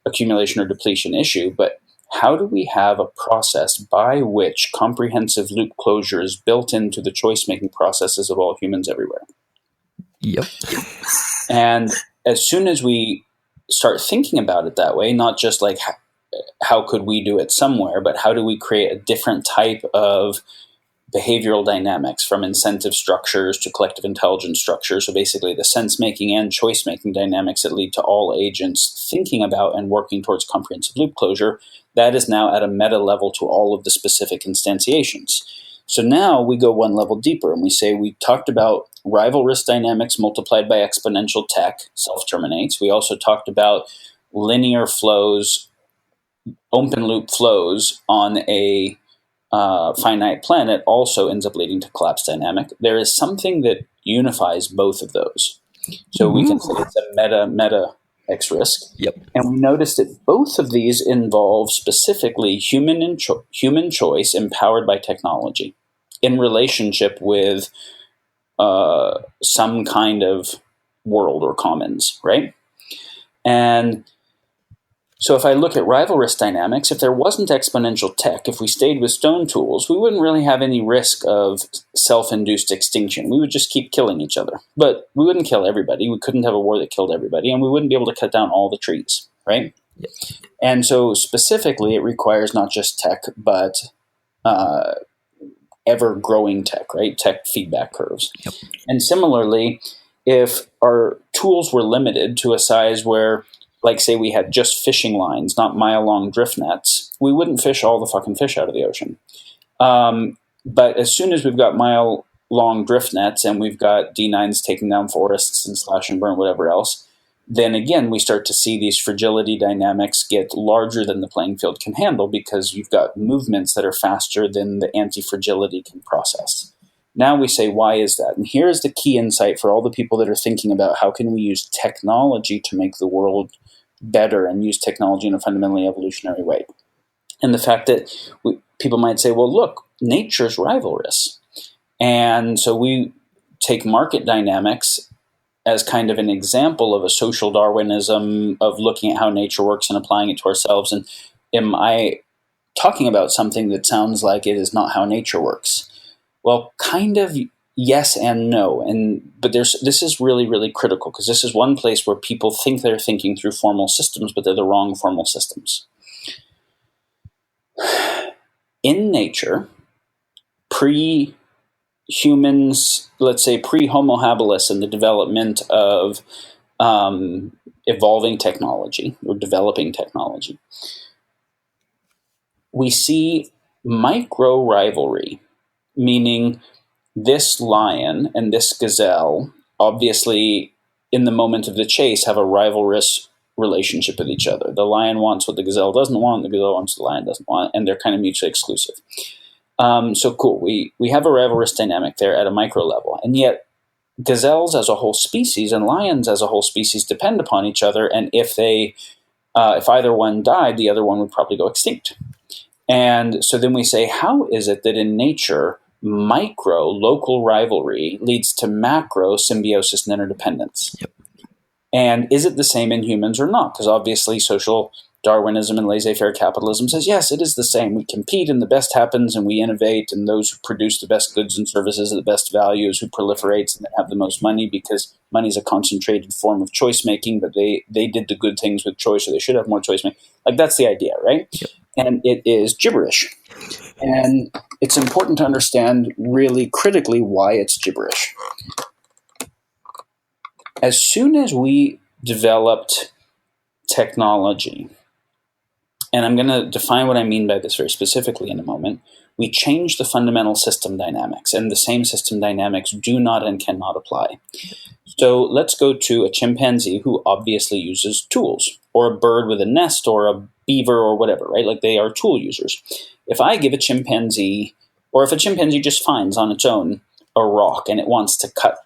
accumulation or depletion issue, but how do we have a process by which comprehensive loop closure is built into the choice-making processes of all humans everywhere? Yep. And as soon as we start thinking about it that way, not just like how could we do it somewhere, but how do we create a different type of behavioral dynamics, from incentive structures to collective intelligence structures, so basically the sense-making and choice-making dynamics that lead to all agents thinking about and working towards comprehensive loop closure, that is now at a meta level to all of the specific instantiations. So now we go one level deeper and we say we talked about rival risk dynamics multiplied by exponential tech, self-terminates. We also talked about linear flows, open loop flows on a finite planet also ends up leading to collapse dynamic. There is something that unifies both of those. So we can say it's a meta X risk. Yep. And we noticed that both of these involve specifically human choice empowered by technology in relationship with some kind of world or commons, right? And so if I look at rival risk dynamics, if there wasn't exponential tech, if we stayed with stone tools, we wouldn't really have any risk of self-induced extinction. We would just keep killing each other. But we wouldn't kill everybody. We couldn't have a war that killed everybody, and we wouldn't be able to cut down all the trees, right? Yep. And so specifically, it requires not just tech, but ever-growing tech, right? Tech feedback curves. Yep. And similarly, if our tools were limited to a size where, like, say we had just fishing lines, not mile-long drift nets, we wouldn't fish all the fucking fish out of the ocean. But as soon as we've got mile-long drift nets and we've got D9s taking down forests and slash and burn, whatever else, then again, we start to see these fragility dynamics get larger than the playing field can handle because you've got movements that are faster than the anti-fragility can process. Now we say, why is that? And here's the key insight for all the people that are thinking about how can we use technology to make the world better and use technology in a fundamentally evolutionary way. And the fact that people might say, well, look, nature's rivalrous. And so we take market dynamics as kind of an example of a social Darwinism of looking at how nature works and applying it to ourselves. And am I talking about something that sounds like it is not how nature works? Well, kind of yes and no. But this is really, really critical because this is one place where people think they're thinking through formal systems, but they're the wrong formal systems. In nature, pre-humans, let's say pre-Homo habilis and the development of evolving technology or developing technology, we see micro rivalry, meaning this lion and this gazelle obviously in the moment of the chase have a rivalrous relationship with each other. The lion wants what the gazelle doesn't want, the gazelle wants what the lion doesn't want, and they're kind of mutually exclusive. So cool. We have a rivalrous dynamic there at a micro level, and yet gazelles as a whole species and lions as a whole species depend upon each other, and if either one died, the other one would probably go extinct. And so then we say, how is it that in nature, micro local rivalry leads to macro symbiosis and interdependence? Yep. And is it the same in humans or not? Because obviously social Darwinism and laissez-faire capitalism says, yes, it is the same. We compete and the best happens and we innovate, and those who produce the best goods and services at the best values who proliferates and have the most money, because money is a concentrated form of choice making, but they did the good things with choice, so they should have more choice making. Like, that's the idea, right? Yep. And it is gibberish. And it's important to understand really critically why it's gibberish. As soon as we developed technology, and I'm going to define what I mean by this very specifically in a moment, we changed the fundamental system dynamics, and the same system dynamics do not and cannot apply. So let's go to a chimpanzee who obviously uses tools, or a bird with a nest, or a beaver, or whatever, right? Like, they are tool users. If I give a chimpanzee, or if a chimpanzee just finds on its own a rock and it wants to cut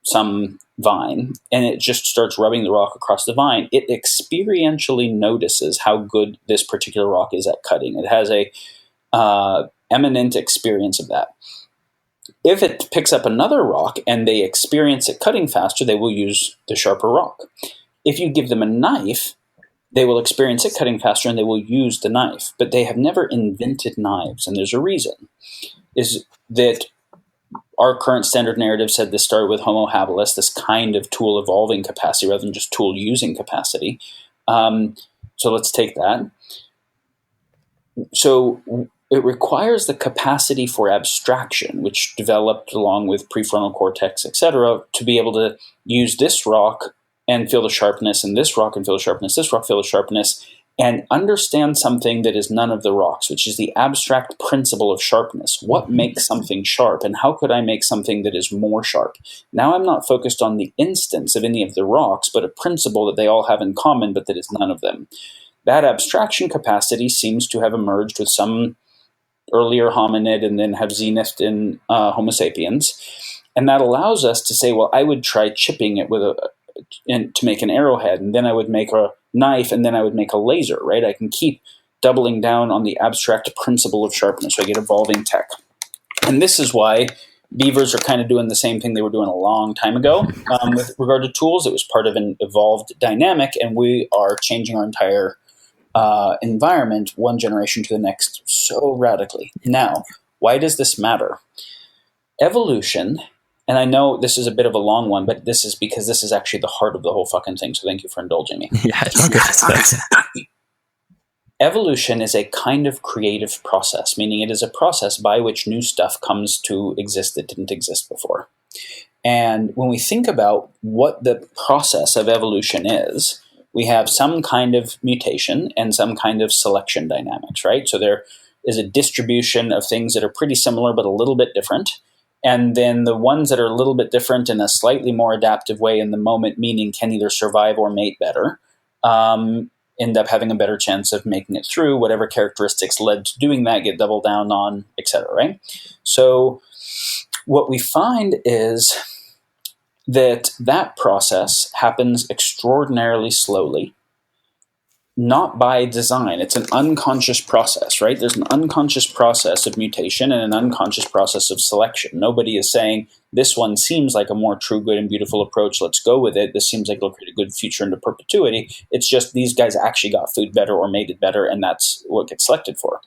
some vine, and it just starts rubbing the rock across the vine, it experientially notices how good this particular rock is at cutting. It has a eminent experience of that. If it picks up another rock and they experience it cutting faster, they will use the sharper rock. If you give them a knife, they will experience it cutting faster and they will use the knife. But they have never invented knives, and there's a reason. Is that our current standard narrative said this started with Homo habilis, this kind of tool evolving capacity rather than just tool using capacity. So let's take that. So it requires the capacity for abstraction, which developed along with prefrontal cortex, etc., to be able to use this rock and feel the sharpness, and this rock and feel the sharpness, this rock, feel the sharpness, and understand something that is none of the rocks, which is the abstract principle of sharpness. What makes something sharp, and how could I make something that is more sharp? Now I'm not focused on the instance of any of the rocks, but a principle that they all have in common, but that is none of them. That abstraction capacity seems to have emerged with some earlier hominid and then have zenithed in Homo sapiens. And that allows us to say, well, I would try chipping it with to make an arrowhead, and then I would make a knife, and then I would make a laser, right? I can keep doubling down on the abstract principle of sharpness, so I get evolving tech. And this is why beavers are kind of doing the same thing they were doing a long time ago with regard to tools. It was part of an evolved dynamic, and we are changing our entire environment one generation to the next so radically. Now, why does this matter? Evolution, and I know this is a bit of a long one, but this is because this is actually the heart of the whole fucking thing, so thank you for indulging me. Yeah, it's good. Evolution is a kind of creative process, meaning it is a process by which new stuff comes to exist that didn't exist before. And when we think about what the process of evolution is, we have some kind of mutation and some kind of selection dynamics, right? So there is a distribution of things that are pretty similar but a little bit different. And then the ones that are a little bit different in a slightly more adaptive way in the moment, meaning can either survive or mate better, end up having a better chance of making it through. Whatever characteristics led to doing that get doubled down on, etc. Right? So what we find is that process happens extraordinarily slowly, not by design. It's an unconscious process, right? There's an unconscious process of mutation and an unconscious process of selection. Nobody is saying, this one seems like a more true, good, and beautiful approach. Let's go with it. This seems like it'll create a good future into perpetuity. It's just these guys actually got food better or mated better, and that's what gets selected for,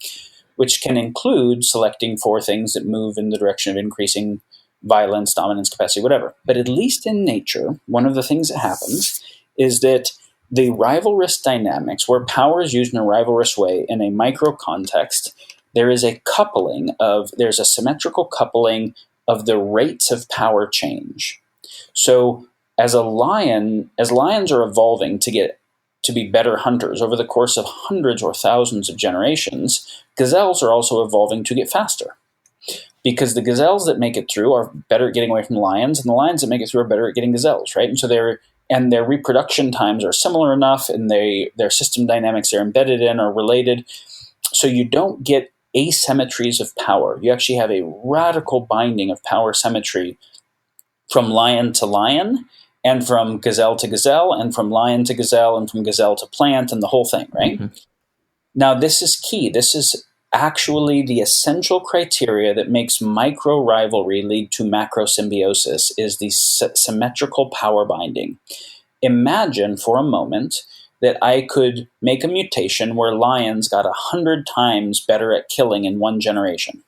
which can include selecting for things that move in the direction of increasing violence, dominance, capacity, whatever. But at least in nature, one of the things that happens is that the rivalrous dynamics, where power is used in a rivalrous way in a micro context, there's a symmetrical coupling of the rates of power change. So as lions are evolving to be better hunters over the course of hundreds or thousands of generations, gazelles are also evolving to get faster. Because the gazelles that make it through are better at getting away from lions, and the lions that make it through are better at getting gazelles, right? And so their reproduction times are similar enough, and their system dynamics they're embedded in are related. So you don't get asymmetries of power. You actually have a radical binding of power symmetry from lion to lion, and from gazelle to gazelle, and from lion to gazelle, and from gazelle to plant, and the whole thing, right? Mm-hmm. Now, this is key. This is actually the essential criteria that makes micro rivalry lead to macro symbiosis, is the symmetrical power binding. Imagine for a moment that I could make a mutation where lions got 100 times better at killing in one generation.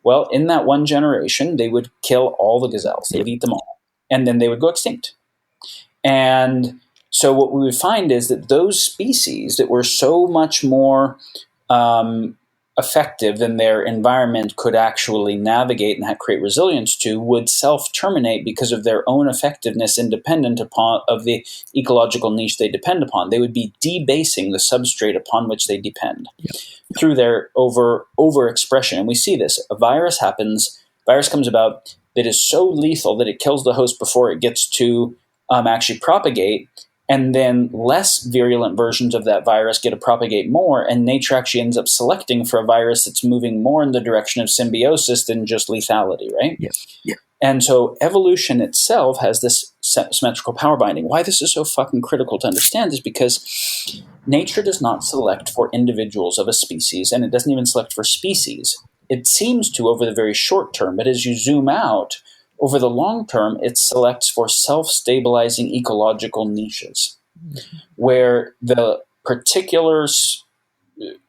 Well, in that one generation, they would kill all the gazelles. They would eat them all. And then they would go extinct. And so what we would find is that those species that were so much more effective than their environment could actually navigate and create resilience to would self-terminate because of their own effectiveness independent of the ecological niche they depend upon. They would be debasing the substrate upon which they depend through their overexpression. And we see this. A virus comes about that is so lethal that it kills the host before it gets to actually propagate. And then less virulent versions of that virus get to propagate more, and nature actually ends up selecting for a virus that's moving more in the direction of symbiosis than just lethality, right? Yeah. And so evolution itself has this symmetrical power binding. Why this is so fucking critical to understand is because nature does not select for individuals of a species, and it doesn't even select for species. It seems to over the very short term, but as you zoom out, over the long term, it selects for self-stabilizing ecological niches, where the particular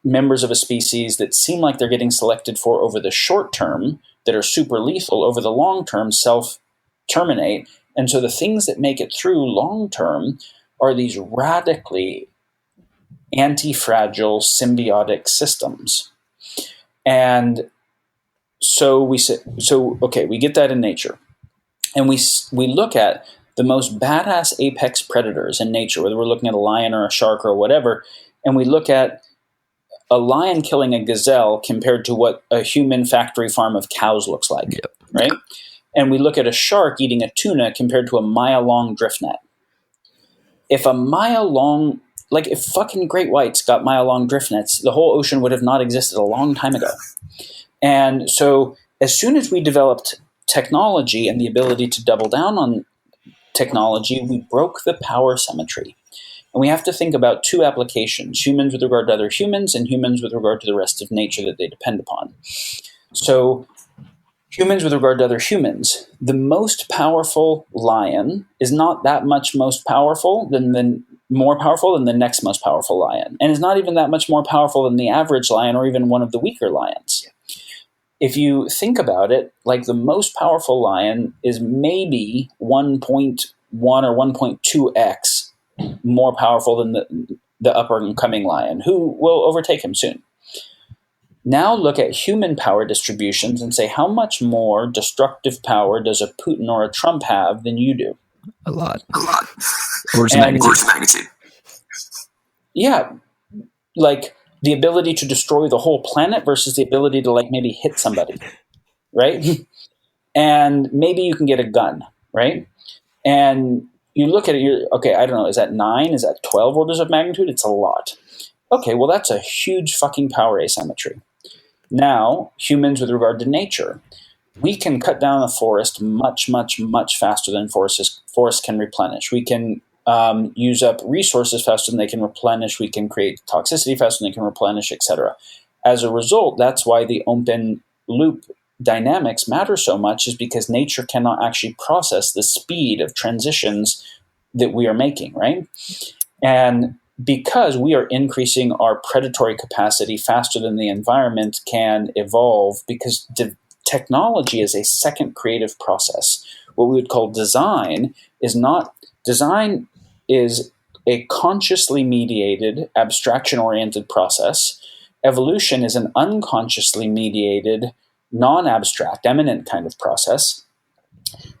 members of a species that seem like they're getting selected for over the short term, that are super lethal, over the long term self-terminate. And so the things that make it through long term are these radically anti-fragile symbiotic systems. And so we get that in nature. And we look at the most badass apex predators in nature, whether we're looking at a lion or a shark or whatever, and we look at a lion killing a gazelle compared to what a human factory farm of cows looks like, right? And we look at a shark eating a tuna compared to a mile-long drift net. If fucking great whites got mile-long drift nets, the whole ocean would have not existed a long time ago. And so as soon as we developed technology and the ability to double down on technology, we broke the power symmetry. And we have to think about two applications: humans with regard to other humans, and humans with regard to the rest of nature that they depend upon. So humans with regard to other humans, the most powerful lion is not that much more powerful than the next most powerful lion. And is not even that much more powerful than the average lion or even one of the weaker lions. If you think about it, like the most powerful lion is maybe 1.1 or 1.2x more powerful than the up-and-coming lion, who will overtake him soon. Now look at human power distributions and say, how much more destructive power does a Putin or a Trump have than you do? A lot. Orders of magnitude. Yeah. Like, the ability to destroy the whole planet versus the ability to like maybe hit somebody, right? And maybe you can get a gun, right? And you look at it, you're, okay, I don't know, is that 9? Is that 12 orders of magnitude? It's a lot. Okay, well, that's a huge fucking power asymmetry. Now, humans with regard to nature, we can cut down a forest much, much, much faster than forests can replenish. We can use up resources faster than they can replenish. We can create toxicity faster than they can replenish, etc. As a result, that's why the open loop dynamics matter so much, is because nature cannot actually process the speed of transitions that we are making, right? And because we are increasing our predatory capacity faster than the environment can evolve, because technology is a second creative process. What we would call design is a consciously mediated, abstraction-oriented process. Evolution is an unconsciously mediated, non-abstract, eminent kind of process.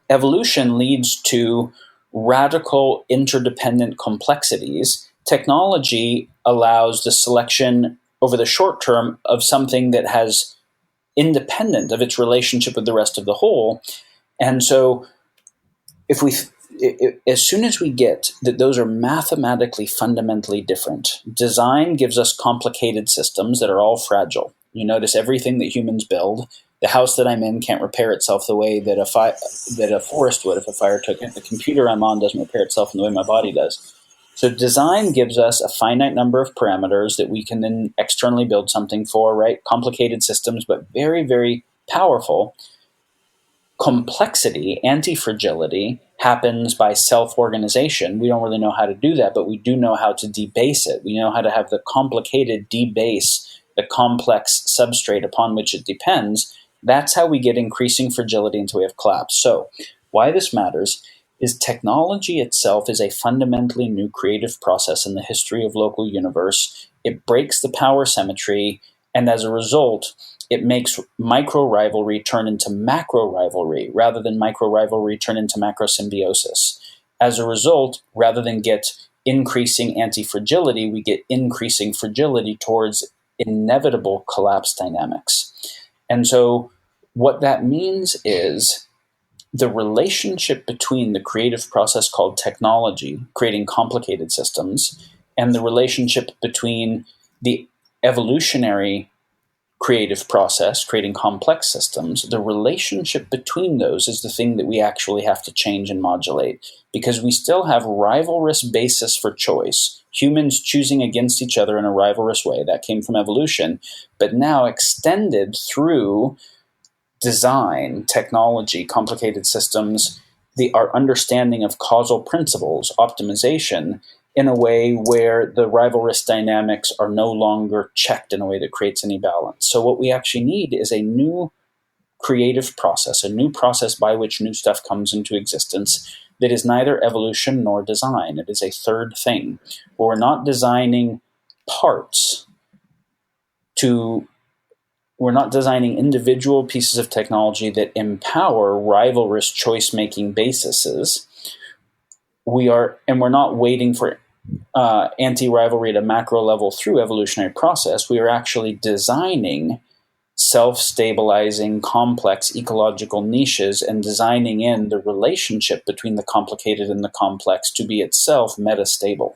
Evolution leads to radical interdependent complexities. Technology allows the selection over the short term of something that has independent of its relationship with the rest of the whole. And so as soon as we get that those are mathematically fundamentally different, design gives us complicated systems that are all fragile. You notice everything that humans build. The house that I'm in can't repair itself the way that a forest would if a fire took it. The computer I'm on doesn't repair itself in the way my body does. So design gives us a finite number of parameters that we can then externally build something for, right? Complicated systems, but very, very powerful. Complexity, anti-fragility, happens by self-organization. We don't really know how to do that, but we do know how to debase it. We know how to have the complicated debase the complex substrate upon which it depends. That's how we get increasing fragility until we have collapse. So why this matters is technology itself is a fundamentally new creative process in the history of local universe. It breaks the power symmetry, and as a result, it makes micro rivalry turn into macro rivalry, rather than micro rivalry turn into macro symbiosis. As a result, rather than get increasing anti-fragility, we get increasing fragility towards inevitable collapse dynamics. And so what that means is the relationship between the creative process called technology, creating complicated systems, and the relationship between the evolutionary creative process, creating complex systems, the relationship between those is the thing that we actually have to change and modulate, because we still have rivalrous basis for choice, humans choosing against each other in a rivalrous way. That came from evolution, but now extended through design, technology, complicated systems, our understanding of causal principles, optimization, in a way where the rivalrous dynamics are no longer checked in a way that creates any balance. So what we actually need is a new creative process, a new process by which new stuff comes into existence that is neither evolution nor design. It is a third thing, where we're not designing parts we're not designing individual pieces of technology that empower rivalrous choice-making bases. We're not waiting for anti-rivalry at a macro level through evolutionary process. We are actually designing self-stabilizing, complex ecological niches and designing in the relationship between the complicated and the complex to be itself metastable.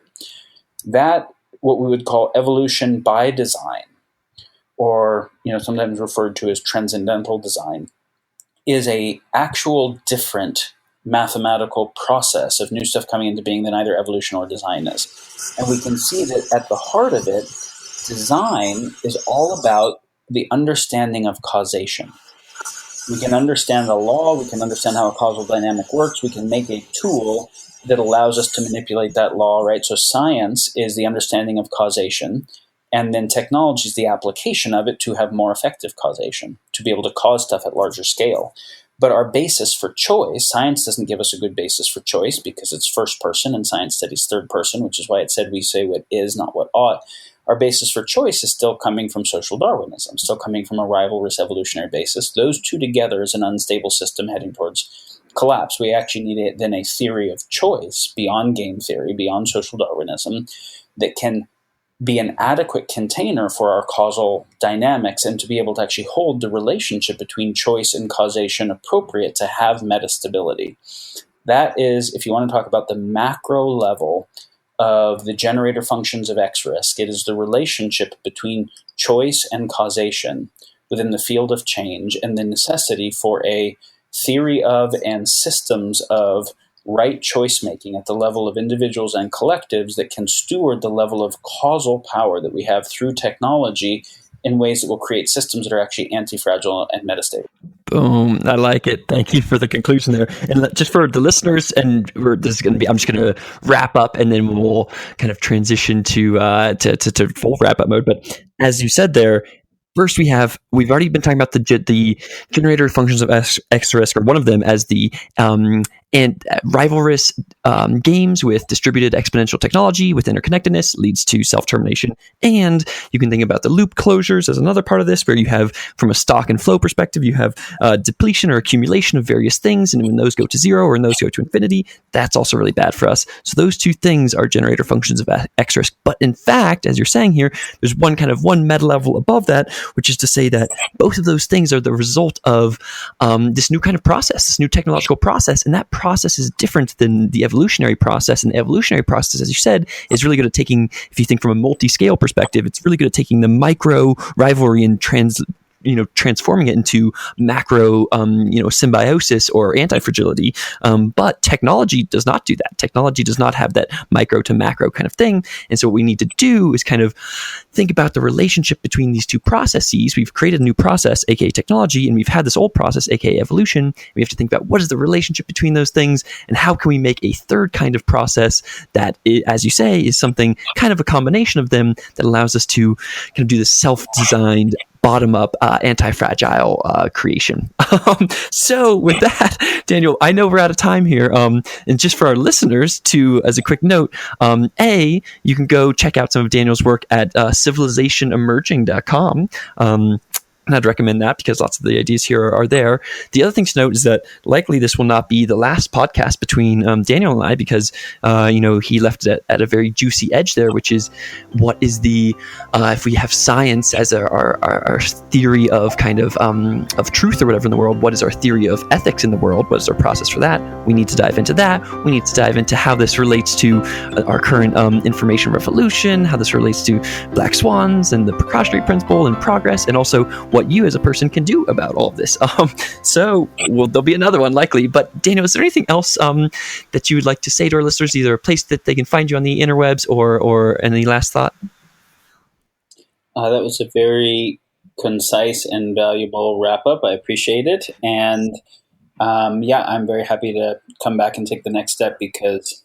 That, what we would call evolution by design, or sometimes referred to as transcendental design, is a actual different mathematical process of new stuff coming into being than either evolution or design is. And we can see that at the heart of it, design is all about the understanding of causation. We can understand the law, we can understand how a causal dynamic works, we can make a tool that allows us to manipulate that law, right? So science is the understanding of causation, and then technology is the application of it to have more effective causation, to be able to cause stuff at larger scale. But our basis for choice, science doesn't give us a good basis for choice because it's first person and science studies third person, which is why it said we say what is, not what ought. Our basis for choice is still coming from social Darwinism, still coming from a rivalrous evolutionary basis. Those two together is an unstable system heading towards collapse. We actually need then a theory of choice beyond game theory, beyond social Darwinism, that can be an adequate container for our causal dynamics and to be able to actually hold the relationship between choice and causation appropriate to have metastability. That is, if you want to talk about the macro level of the generator functions of X risk, it is the relationship between choice and causation within the field of change and the necessity for a theory of and systems of right choice making at the level of individuals and collectives that can steward the level of causal power that we have through technology in ways that will create systems that are actually anti-fragile and metastable. Boom. I like it. Thank you for the conclusion there. And just for the listeners, and I'm just going to wrap up and then we'll kind of transition to full wrap up mode. But as you said there, first, we've already been talking about the generator functions of X risk, or one of them, as the rivalrous games with distributed exponential technology with interconnectedness leads to self-termination. And you can think about the loop closures as another part of this, where you have, from a stock and flow perspective, you have depletion or accumulation of various things. And when those go to zero or when those go to infinity, that's also really bad for us. So those two things are generator functions of X risk. But in fact, as you're saying here, there's one meta level above that, which is to say that both of those things are the result of this new kind of process, this new technological process. And that process is different than the evolutionary process. And the evolutionary process, as you said, is really good at taking, if you think from a multi-scale perspective, it's really good at taking the micro rivalry and transforming it into macro, symbiosis or anti-fragility. But technology does not do that. Technology does not have that micro to macro kind of thing. And so what we need to do is kind of think about the relationship between these two processes. We've created a new process, aka technology, and we've had this old process, aka evolution. We have to think about what is the relationship between those things, and how can we make a third kind of process that, as you say, is something kind of a combination of them that allows us to kind of do this self-designed, bottom-up, anti-fragile creation. So with that, Daniel, I know we're out of time here. And just for our listeners, as a quick note, you can go check out some of Daniel's work at civilizationemerging.com. And I'd recommend that because lots of the ideas here are there. The other thing to note is that likely this will not be the last podcast between Daniel and I, because he left it at a very juicy edge there, which is what is the if we have science as our theory of kind of truth or whatever in the world, what is our theory of ethics in the world? What is our process for that? We need to dive into that. We need to dive into how this relates to our current information revolution, how this relates to black swans and the precautionary principle and progress, and also what you as a person can do about all of this. So there'll be another one likely. But Daniel, is there anything else that you would like to say to our listeners, either a place that they can find you on the interwebs or any last thought? That was a very concise and valuable wrap up. I appreciate it. And I'm very happy to come back and take the next step because,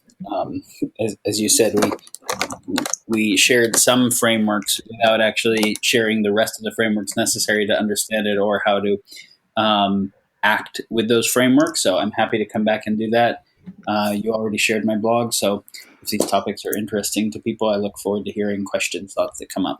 as you said, we shared some frameworks without actually sharing the rest of the frameworks necessary to understand it or how to act with those frameworks. So I'm happy to come back and do that. You already shared my blog, so if these topics are interesting to people, I look forward to hearing questions, thoughts that come up.